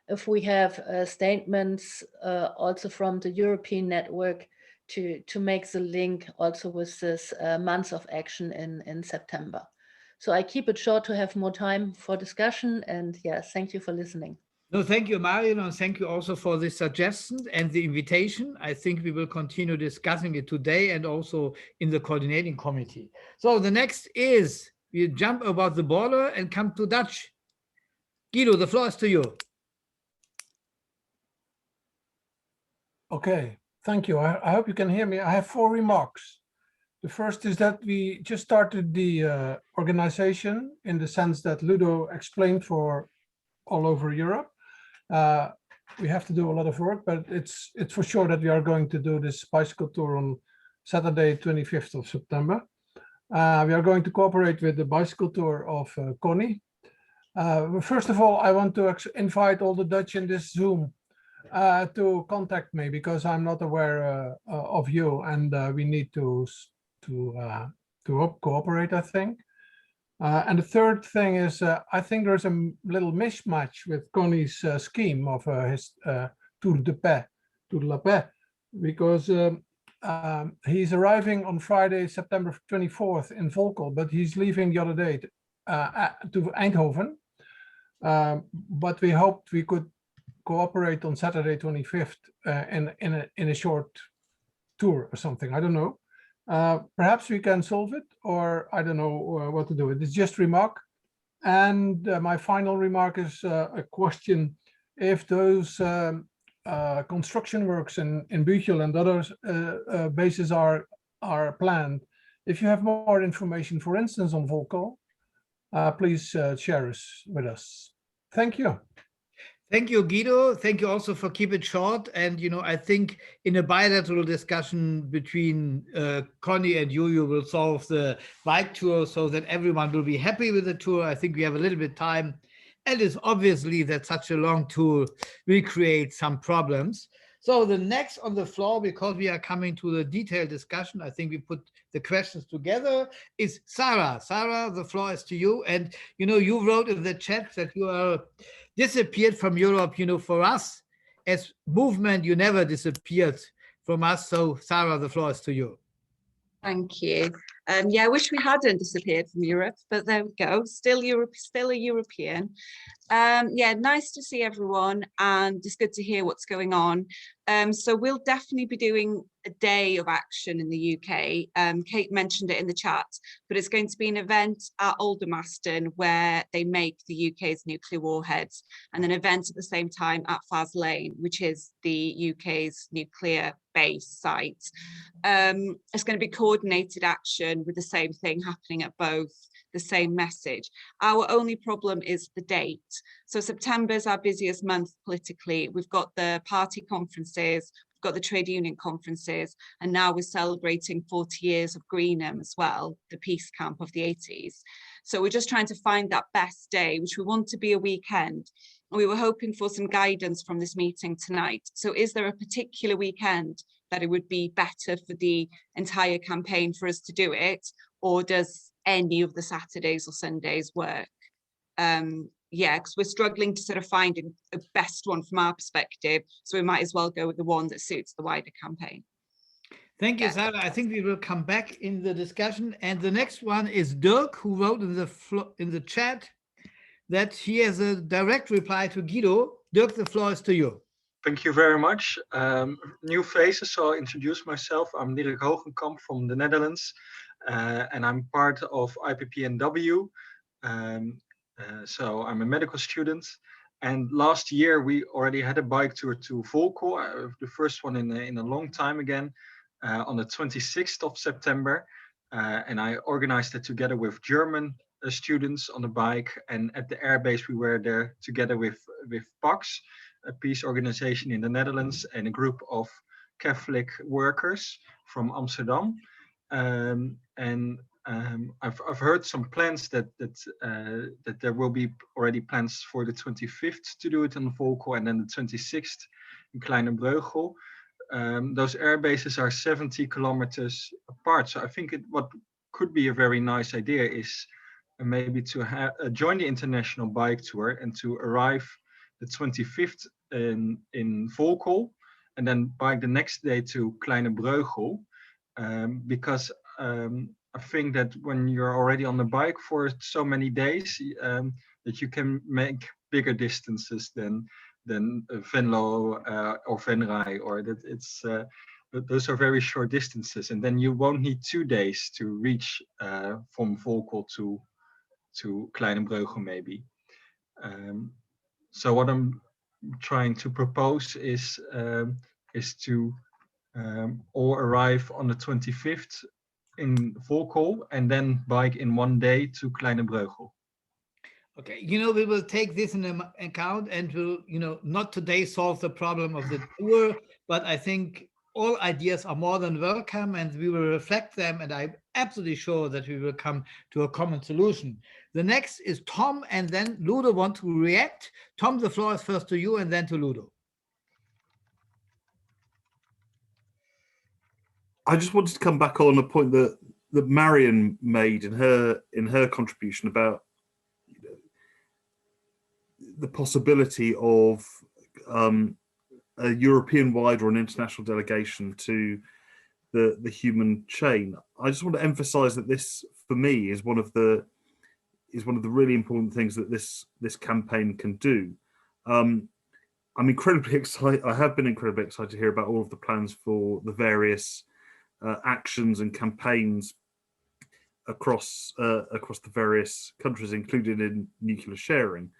if we have statements also from the European network to make the link also with this month of action in September. So I keep it short to have more time for discussion, and yes, thank you for listening. No, thank you, Marion, and thank you also for the suggestion and the invitation. I think we will continue discussing it today and also in the coordinating committee. So the next is we jump about the border and come to Dutch. Guido, the floor is to you. Okay, thank you. I hope you can hear me. I have 4 remarks. The first is that we just started the organization in the sense that Ludo explained for all over Europe. We have to do a lot of work, but it's for sure that we are going to do this bicycle tour on Saturday, 25th of September. We are going to cooperate with the bicycle tour of Konni. First of all, I want to invite all the Dutch in this Zoom to contact me because I'm not aware of you, and we need to cooperate, I think. And the third thing is, I think there's a little mismatch with Konni's scheme of his Tour de Paix, Tour de la Paix, because he's arriving on Friday, September 24th in Volkel, but he's leaving the other day to Eindhoven. But we hoped we could cooperate on Saturday 25th in a short tour or something. I don't know. Perhaps we can solve it, or I don't know what to do. It's just remark. And my final remark is a question. If those construction works in Büchel and other bases are planned, if you have more information, for instance, on Volkel, please share with us. Thank you. Thank you, Guido. Thank you also for keep it short. And, you know, I think in a bilateral discussion between Konni and you will solve the bike tour so that everyone will be happy with the tour. I think we have a little bit of time. And it's obviously that such a long tour will create some problems. So the next on the floor, because we are coming to the detailed discussion, I think we put the questions together, is Sarah. Sarah, the floor is to you. And, you know, you wrote in the chat that you are disappeared from Europe. You know, for us as movement, you never disappeared from us. So Sarah, the floor is to you. Thank you. Yeah, I wish we hadn't disappeared from Europe, but there we go. Still Europe, still a European. Yeah, nice to see everyone, and it's good to hear what's going on. So we'll definitely be doing a day of action in the UK. Kate mentioned it in the chat, but it's going to be an event at Aldermaston where they make the UK's nuclear warheads, and an event at the same time at Faz Lane, which is the UK's nuclear base site. It's going to be coordinated action with the same thing happening at both, the same message. Our only problem is the date. So September is our busiest month politically. We've got the party conferences, we've got the trade union conferences, and now we're celebrating 40 years of Greenham as well, the peace camp of the 80s. So we're just trying to find that best day, which we want to be a weekend. We were hoping for some guidance from this meeting tonight. So is there a particular weekend that it would be better for the entire campaign for us to do it? Or does any of the Saturdays or Sundays work? Yeah, because we're struggling to sort of find a best one from our perspective. So we might as well go with the one that suits the wider campaign. Thank you, Sarah. I think we will come back in the discussion. And the next one is Dirk, who wrote in the chat that he has a direct reply to Guido. Dirk, the floor is to you. Thank you very much. New faces, so I'll introduce myself. I'm Dirk Hogenkamp from the Netherlands, and I'm part of IPPNW. So I'm a medical student. And last year, we already had a bike tour to Volkel, the first one in a long time again, on the 26th of September. And I organized it together with German students on the bike, and at the airbase we were there together with PAX, a peace organization in the Netherlands, and a group of Catholic workers from Amsterdam. And I've heard some plans that there will be already plans for the 25th to do it in Volkel, and then the 26th in Kleine Breugel. Those air bases are 70 kilometers apart, so I think what could be a very nice idea is maybe to join the international bike tour and to arrive the 25th in Volkel, and then bike the next day to Kleine Breugel, because I think that when you're already on the bike for so many days, that you can make bigger distances than Venlo or Venray, or that it's those are very short distances, and then you won't need 2 days to reach from Volkel to Kleine Breugel maybe. So what I'm trying to propose is to all arrive on the 25th in Volkel and then bike in 1 day to Kleine Breugel. Okay, we will take this in account, and we'll, not today solve the problem of the tour, but I think all ideas are more than welcome, and we will reflect them, and I'm absolutely sure that we will come to a common solution. The next is Tom, and then Ludo want to react. Tom, the floor is first to you and then to Ludo. I just wanted to come back on a point that Marion made in her contribution about the possibility of a European-wide or an international delegation to the human chain. I just want to emphasize that this, for me, is one of the really important things that this campaign can do. I'm incredibly excited. I have been incredibly excited to hear about all of the plans for the various actions and campaigns across the various countries, including in nuclear sharing.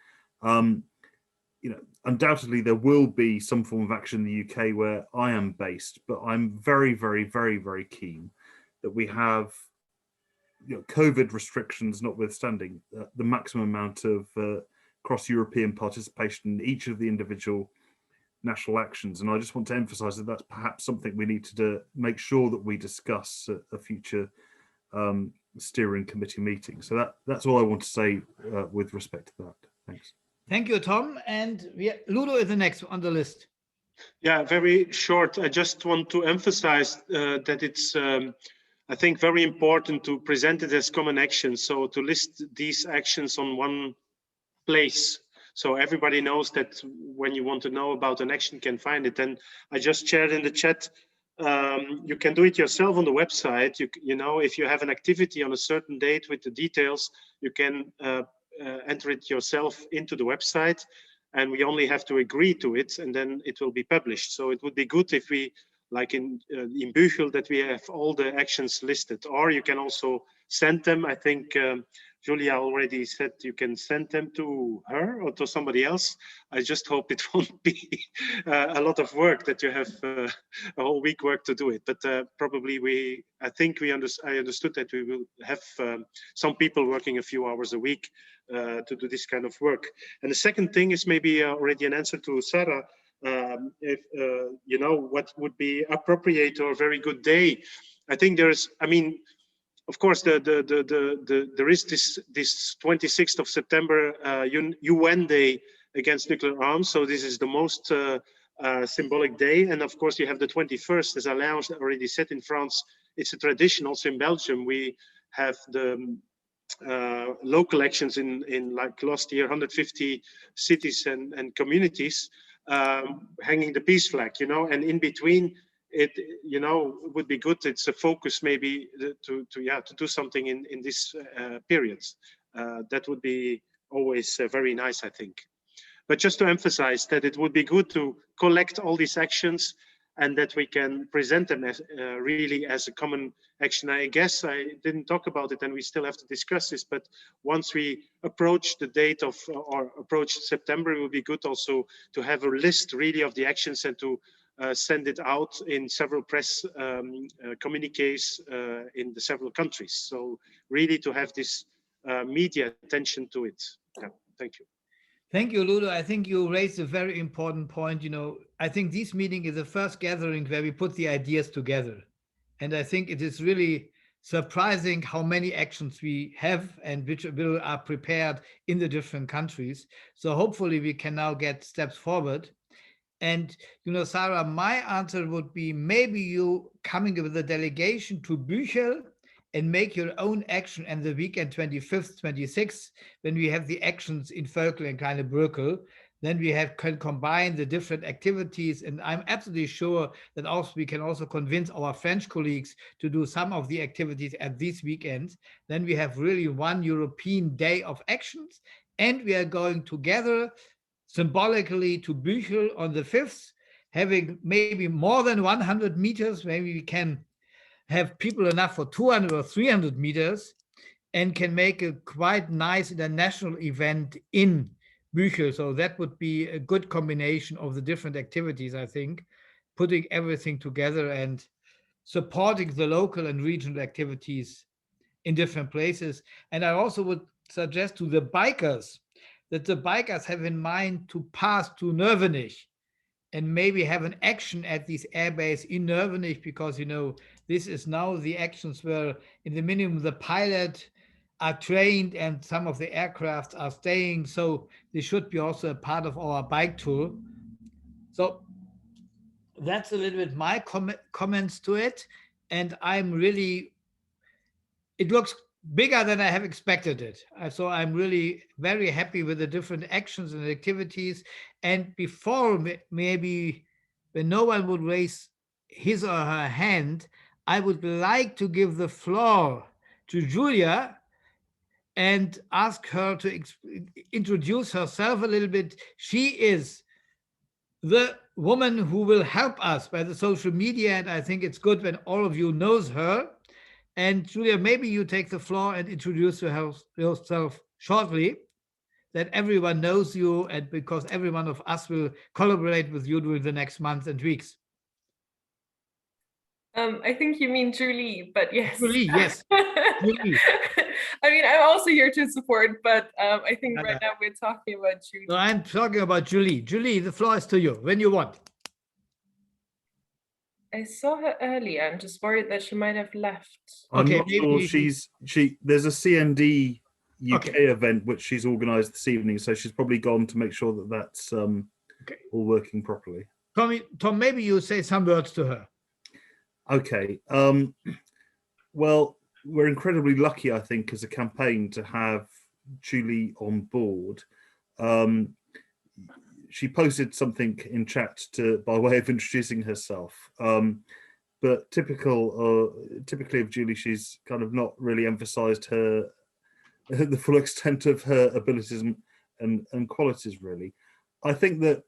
Undoubtedly there will be some form of action in the UK where I am based, but I'm very, very, very, very keen that we have, COVID restrictions notwithstanding, the maximum amount of cross-European participation in each of the individual national actions. And I just want to emphasize that that's perhaps something we need to make sure that we discuss at a future steering committee meeting. So that's all I want to say with respect to that. Thanks. Thank you, Tom. And Ludo is the next on the list. Yeah, very short. I just want to emphasize that it's, I think, very important to present it as common action. So to list these actions on one place, so everybody knows that when you want to know about an action, you can find it. And I just shared in the chat, you can do it yourself on the website. If you have an activity on a certain date with the details, you can enter it yourself into the website, and we only have to agree to it, and then it will be published. So it would be good if we, like in Büchel, that we have all the actions listed, or you can also send them. I think Julia already said you can send them to her or to somebody else. I just hope it won't be a lot of work, that you have a whole week work to do it. But probably I understood that we will have some people working a few hours a week to do this kind of work. And the second thing is maybe already an answer to Sarah. If what would be appropriate or a very good day. I think of course, there is this 26th of September UN Day against nuclear arms. So this is the most symbolic day. And of course, you have the 21st, as Alain already said, in France. It's a tradition. Also in Belgium, we have the local actions in like last year, 150 cities and communities hanging the peace flag. And in between, it would be good. It's a focus maybe to do something in this period. That would be always very nice, I think. But just to emphasize that it would be good to collect all these actions and that we can present them as really as a common action. I guess I didn't talk about it, and we still have to discuss this, but once we approach the date of, or approach September, it would be good also to have a list really of the actions and to send it out in several press communiques in the several countries. So really to have this media attention to it. Yeah, thank you. Thank you, Ludo. I think you raised a very important point. I think this meeting is the first gathering where we put the ideas together. And I think it is really surprising how many actions we have and which are prepared in the different countries. So hopefully we can now get steps forward. And, Sarah, my answer would be maybe you coming with a delegation to Büchel and make your own action on the weekend 25th, 26th, when we have the actions in Völkel and Kleine Brückel. Then we can combine the different activities. And I'm absolutely sure that also we can also convince our French colleagues to do some of the activities at these weekends. Then we have really one European day of actions. And we are going together symbolically to Büchel on the 5th, having maybe more than 100 meters. Maybe we can have people enough for 200 or 300 meters and can make a quite nice international event in Büchel. So that would be a good combination of the different activities, I think, putting everything together and supporting the local and regional activities in different places. And I also would suggest to the bikers that the bikers have in mind to pass to Növenich and maybe have an action at this airbase in Növenich, because, this is now the actions where in the minimum the pilot are trained and some of the aircraft are staying. So this should be also a part of our bike tour. So that's a little bit my comments to it. And it looks bigger than I have expected it. So I'm really very happy with the different actions and activities. And before, maybe when no one would raise his or her hand, I would like to give the floor to Julia and ask her to introduce herself a little bit. She is the woman who will help us by the social media, and I think it's good when all of you knows her. And Julia, maybe you take the floor and introduce yourself shortly, that everyone knows you, and because every one of us will collaborate with you during the next months and weeks. I think you mean Julie, but yes. Julie, yes. Julie. I mean, I'm also here to support, but I think right now we're talking about Julie. No, I'm talking about Julie. Julie, the floor is to you when you want. I saw her earlier. I'm just worried that she might have left. I'm not sure. There's a CND UK event which she's organised this evening, so she's probably gone to make sure that that's all working properly. Tom, maybe you say some words to her. Okay. Well, we're incredibly lucky, I think, as a campaign to have Julie on board. She posted something in chat by way of introducing herself. But typically of Julie, she's kind of not really emphasized the full extent of her abilities and qualities, really. I think that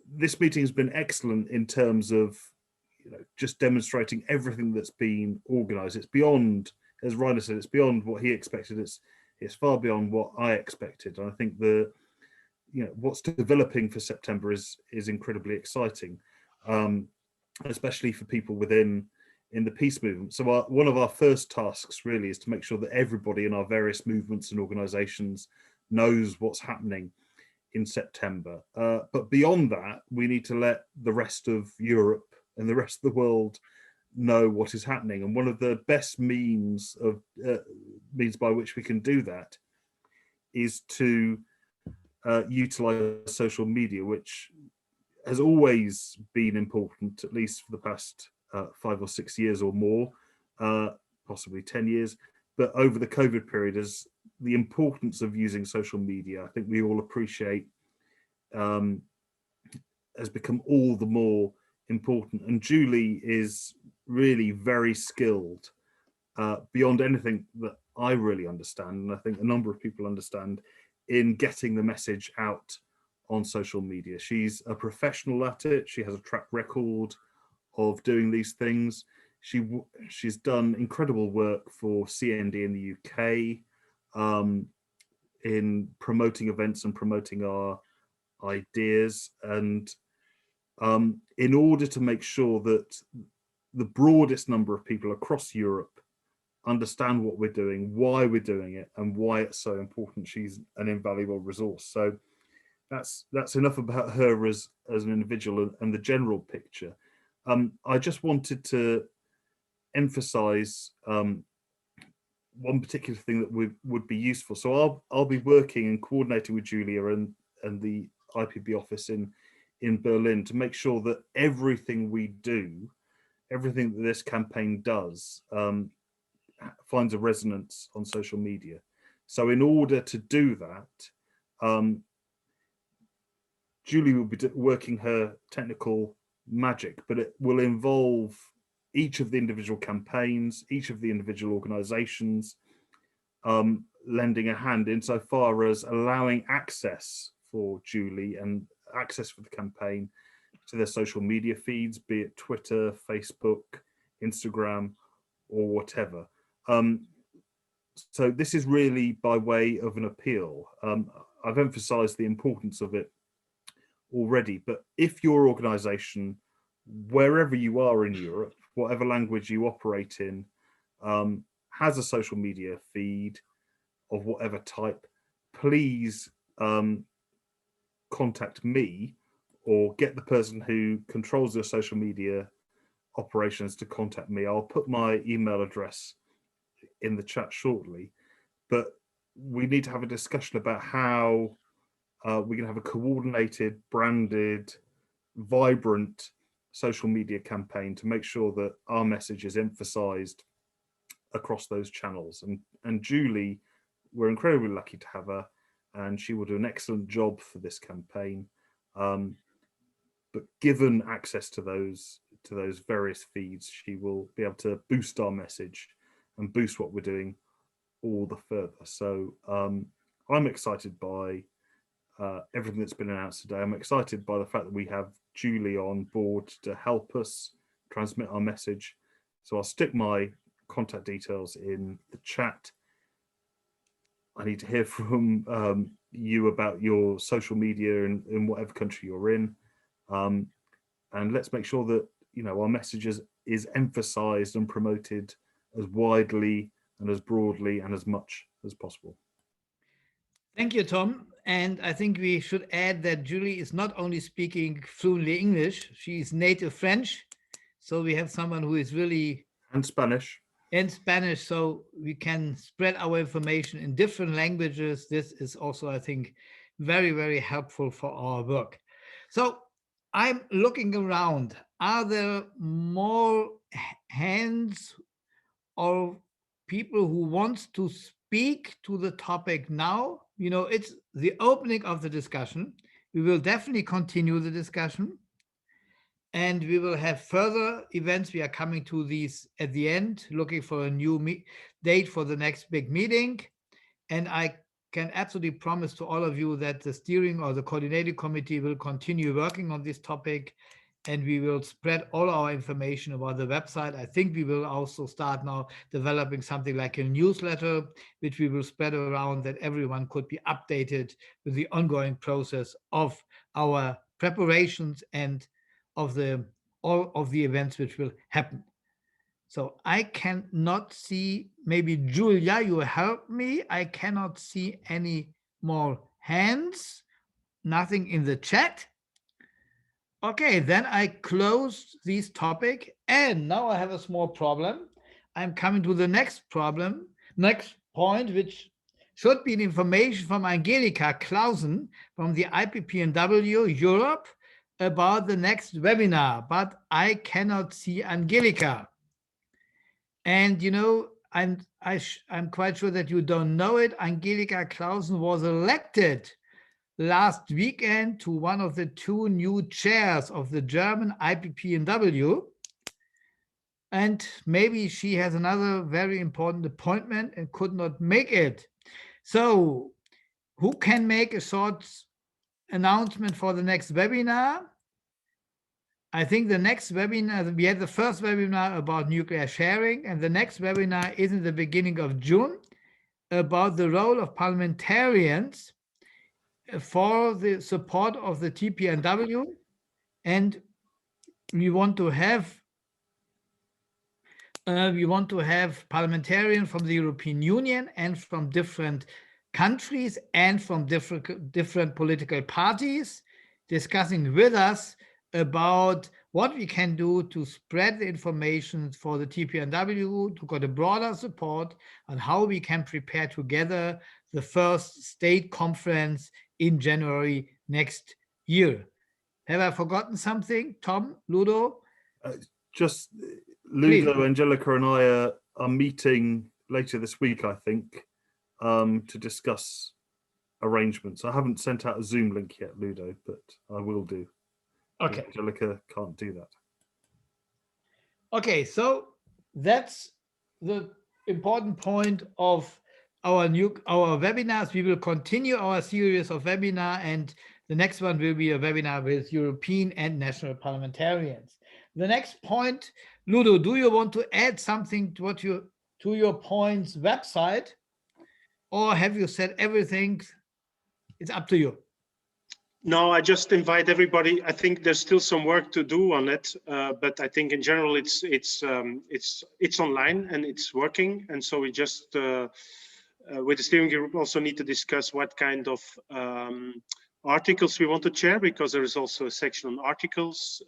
this meeting has been excellent in terms of just demonstrating everything that's been organized. It's beyond, as Reiner said, it's beyond what he expected. It's far beyond what I expected. And I think what's developing for September is incredibly exciting, especially for people in the peace movement. So one of our first tasks really is to make sure that everybody in our various movements and organizations knows what's happening in September. But beyond that, we need to let the rest of Europe and the rest of the world know what is happening. And one of the best means by which we can do that is to utilize social media, which has always been important, at least for the past 5 or 6 years or more, possibly 10 years. But over the COVID period, as the importance of using social media, I think we all appreciate, has become all the more important. And Julie is really very skilled, beyond anything that I really understand, and I think a number of people understand, in getting the message out on social media. She's a professional at it. She has a track record of doing these things. She's done incredible work for CND in the UK, in promoting events and promoting our ideas. And in order to make sure that the broadest number of people across Europe understand what we're doing, why we're doing it, and why it's so important, she's an invaluable resource. So that's enough about her as an individual and the general picture. I just wanted to emphasize one particular thing that would be useful. So I'll be working and coordinating with Julia and the IPB office in Berlin to make sure that everything we do, everything that this campaign does, finds a resonance on social media. So in order to do that, Julie will be working her technical magic, but it will involve each of the individual campaigns, each of the individual organizations, lending a hand insofar as allowing access for Julie and access for the campaign to their social media feeds, be it Twitter, Facebook, Instagram, or whatever. So this is really by way of an appeal. I've emphasized the importance of it already, but if your organization, wherever you are in Europe, whatever language you operate in, has a social media feed of whatever type, please contact me or get the person who controls your social media operations to contact me. I'll put my email address in the chat shortly, but we need to have a discussion about how we can have a coordinated, branded, vibrant social media campaign to make sure that our message is emphasized across those channels. And Julie, we're incredibly lucky to have her, and she will do an excellent job for this campaign. But given access to those various feeds, she will be able to boost our message and boost what we're doing all the further. So I'm excited by everything that's been announced today. I'm excited by the fact that we have Julie on board to help us transmit our message. So I'll stick my contact details in the chat. I need to hear from you about your social media in whatever country you're in. And let's make sure that, you know, our message is emphasized and promoted as widely and as broadly and as much as possible. Thank you, Tom. And I think we should add that Julie is not only speaking fluently English, she is native French. So we have someone who is really... And Spanish. And Spanish, so we can spread our information in different languages. This is also, I think, very, very helpful for our work. So I'm looking around. Are there more hands or people who want to speak to the topic now? You know, it's the opening of the discussion. We will definitely continue the discussion. And we will have further events. We are coming to these at the end, looking for a new date for the next big meeting. And I can absolutely promise to all of you that the steering or the coordinating committee will continue working on this topic, and we will spread all our information about the website. I think we will also start now developing something like a newsletter, which we will spread around, that everyone could be updated with the ongoing process of our preparations and of all of the events which will happen. So I cannot see, maybe Julia, you help me. I cannot see any more hands, nothing in the chat. Okay, then I close this topic, and now I have a small problem. I'm coming to the next point, which should be an information from Angelika Claussen from the IPPNW Europe about the next webinar, but I cannot see Angelika. And you know, I'm quite sure that you don't know it. Angelika Claussen was elected last weekend to one of the 2 new chairs of the German IPPNW. And maybe she has another very important appointment and could not make it. So who can make a short announcement for the next webinar? I think the next webinar, we had the first webinar about nuclear sharing, and the next webinar is in the beginning of June about the role of parliamentarians for the support of the TPNW. And we want to have parliamentarians from the European Union and from different countries and from different political parties discussing with us about what we can do to spread the information for the TPNW to get a broader support on how we can prepare together the first state conference in January next year. Have I forgotten something, Tom, Ludo? Just Ludo, Please. Angelika and I are meeting later this week, I think, to discuss arrangements. I haven't sent out a Zoom link yet, Ludo, but I will do. Okay. Angelika can't do that. Okay, so that's the important point of our webinars. We will continue our series of webinar, and the next one will be a webinar with European and national parliamentarians. The next point, Ludo, do you want to add something to your points website, or have you said everything? It's up to you. No, I just invite everybody. I think there's still some work to do on it, but I think in general it's online and it's working. And so we just with the steering group also need to discuss what kind of articles we want to share, because there is also a section on articles.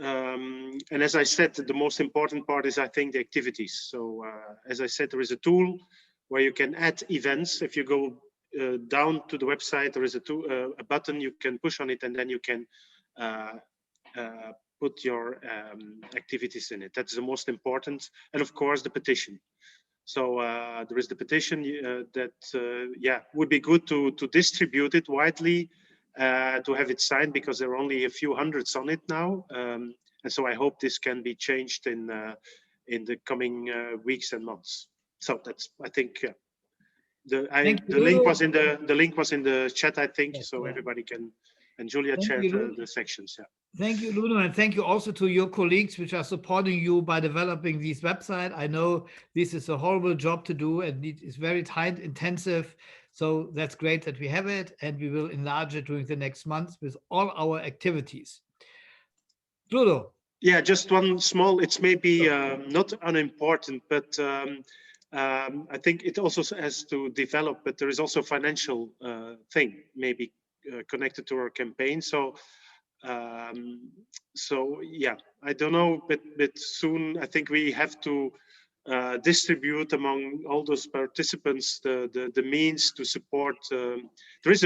And as I said, the most important part is, I think, the activities. So as I said, there is a tool where you can add events. If you go down to the website, there is a button you can push on it, and then you can put your activities in it. That's the most important. And of course, the petition. So there is the petition that would be good to distribute it widely, to have it signed, because there are only a few hundreds on it now. And so I hope this can be changed in the coming weeks and months. So that's, I think, the link was in the chat, I think, yes, so everybody can, and Julia shared the sections. Yeah. Thank you, Ludo, and thank you also to your colleagues which are supporting you by developing this website. I know this is a horrible job to do, and it is very time intensive. So that's great that we have it, and we will enlarge it during the next months with all our activities. Ludo. Yeah, just one small, it's maybe not unimportant, but I think it also has to develop, but there is also a financial thing maybe connected to our campaign. So yeah, I don't know, but soon I think we have to distribute among all those participants the means to support. There is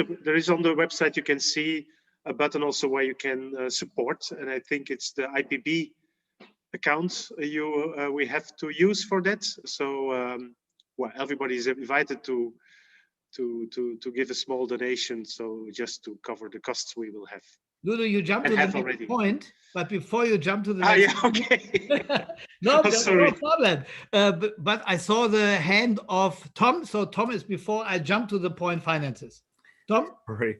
on the website, you can see a button also where you can support, and I think it's the IPB account we have to use for that. So well, everybody is invited to give a small donation, so just to cover the costs we will have. Ludo, you jumped to the next point, but before you jump to the next no, no problem. But I saw the hand of Tom, so Tom is before I jump to the point finances. Tom? Sorry.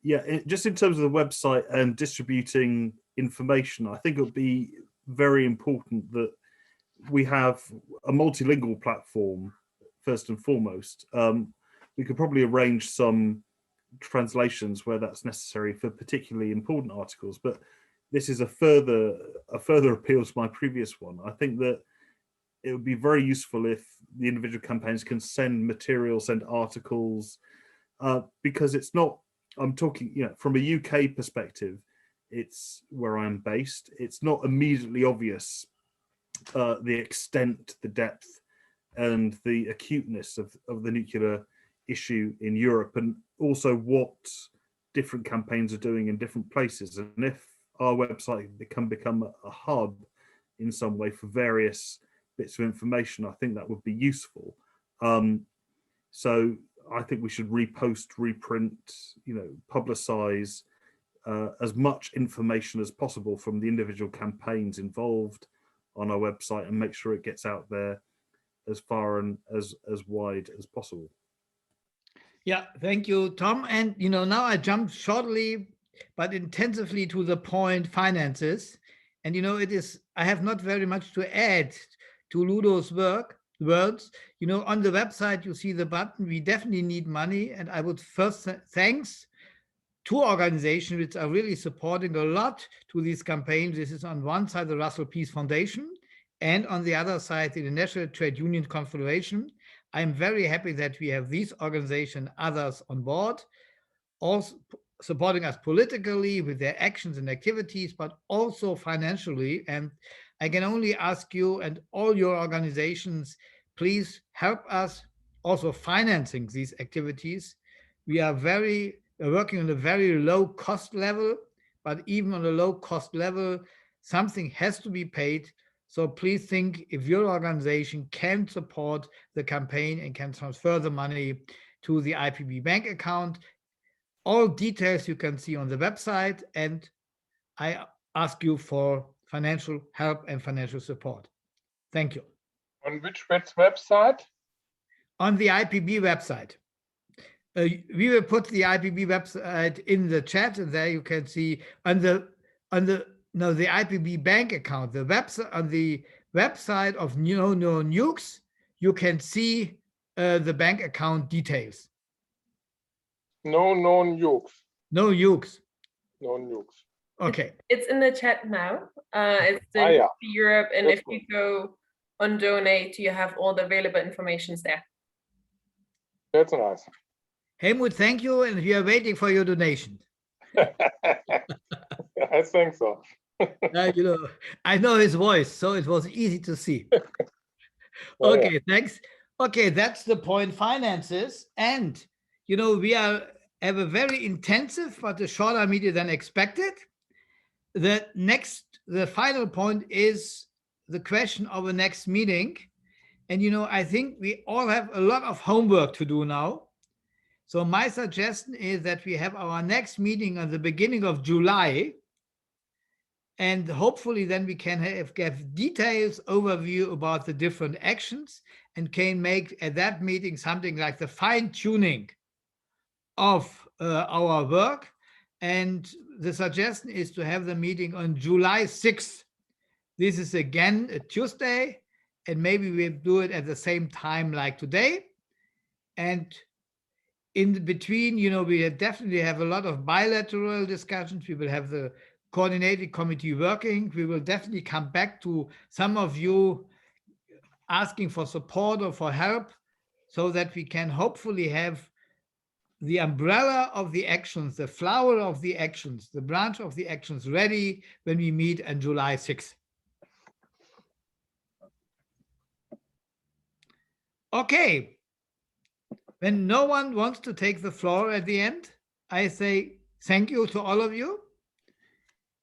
Yeah, just in terms of the website and distributing information, I think it would be very important that we have a multilingual platform first and foremost. We could probably arrange some translations where that's necessary for particularly important articles, but this is a further appeal to my previous one. I think that it would be very useful if the individual campaigns can send material, send articles, because it's not, I'm talking, you know, from a UK perspective, it's where I'm based. It's not immediately obvious the extent, the depth, and the acuteness of the nuclear issue in Europe, and also what different campaigns are doing in different places. And if our website can become a hub in some way for various bits of information, I think that would be useful. So I think we should repost, reprint, you know, publicize as much information as possible from the individual campaigns involved on our website, and make sure it gets out there as far and as wide as possible. Yeah, thank you, Tom. And you know, now I jump shortly but intensively to the point finances. And you know, I have not very much to add to Ludo's words. You know, on the website you see the button, we definitely need money, and I would first thanks to organizations which are really supporting a lot to these campaigns. This is on one side the Russell Peace Foundation, and on the other side the National Trade Union Confederation. I'm very happy that we have these organizations, others on board, also supporting us politically with their actions and activities, but also financially. And I can only ask you and all your organizations, please help us also financing these activities. We are working on a very low cost level, but even on a low cost level, something has to be paid. So please think if your organization can support the campaign and can transfer the money to the IPB bank account. All details you can see on the website, and I ask you for financial help and financial support. Thank you. On which website? On the IPB website. We will put the IPB website in the chat, and there you can see on the IPB bank account, the website on the website of No Nukes, you can see the bank account details. No nukes. No nukes. No nukes. Okay. It's in the chat now. It's the Europe, and That's if you go on donate, you have all the available information there. That's nice. Helmut, thank you, and we are waiting for your donation. I think so. I know his voice, so it was easy to see. Okay, thanks. Okay, that's the point, finances. And, we have a very intensive, but a shorter meeting than expected. The final point is the question of the next meeting. And, I think we all have a lot of homework to do now. So my suggestion is that we have our next meeting on the beginning of July. And hopefully then we can have details overview about the different actions and can make at that meeting something like the fine tuning of our work. And the suggestion is to have the meeting on July 6th. This is again a Tuesday, and maybe we'll do it at the same time like today. And in between, we definitely have a lot of bilateral discussions. We will have the coordinating committee working. We will definitely come back to some of you asking for support or for help so that we can hopefully have the umbrella of the actions, the flower of the actions, the branch of the actions ready when we meet on July 6th. Okay. When no one wants to take the floor at the end, I say thank you to all of you.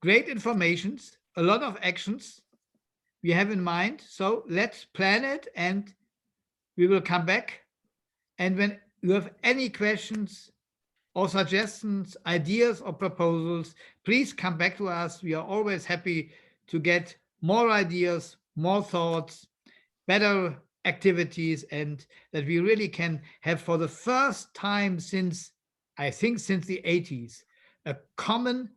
Great informations, a lot of actions we have in mind. So let's plan it and we will come back. And when you have any questions or suggestions, ideas or proposals, please come back to us. We are always happy to get more ideas, more thoughts, better activities, and that we really can have for the first time since the 80s, a common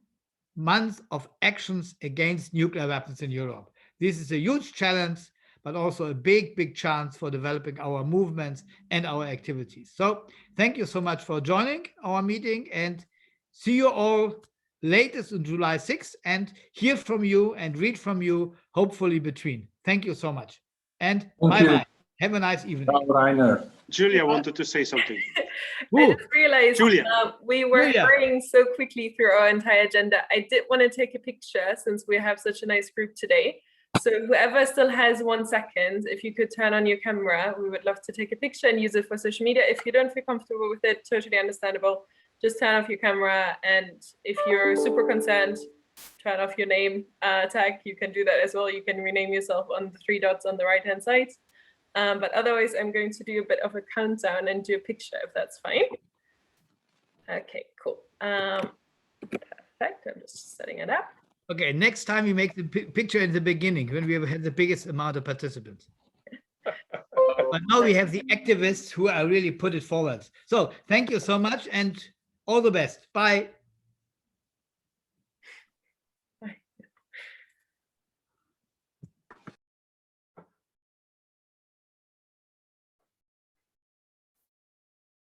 month of actions against nuclear weapons in Europe. This is a huge challenge, but also a big chance for developing our movements and our activities. So thank you so much for joining our meeting, and see you all latest on July 6th, and hear from you and read from you, hopefully between. Thank you so much. And bye-bye. Have a nice evening. Reiner. Julia wanted to say something. I just realized Julia. We were hurrying so quickly through our entire agenda. I did want to take a picture since we have such a nice group today. So whoever still has 1 second, if you could turn on your camera, we would love to take a picture and use it for social media. If you don't feel comfortable with it, totally understandable. Just turn off your camera. And if you're super concerned, turn off your name tag. You can do that as well. You can rename yourself on the 3 dots on the right-hand side. But otherwise, I'm going to do a bit of a countdown and do a picture, if that's fine. Okay, cool. Perfect. I'm just setting it up. Okay, next time we make the picture in the beginning when we have had the biggest amount of participants. But now we have the activists who are really put it forward. So thank you so much and all the best. Bye.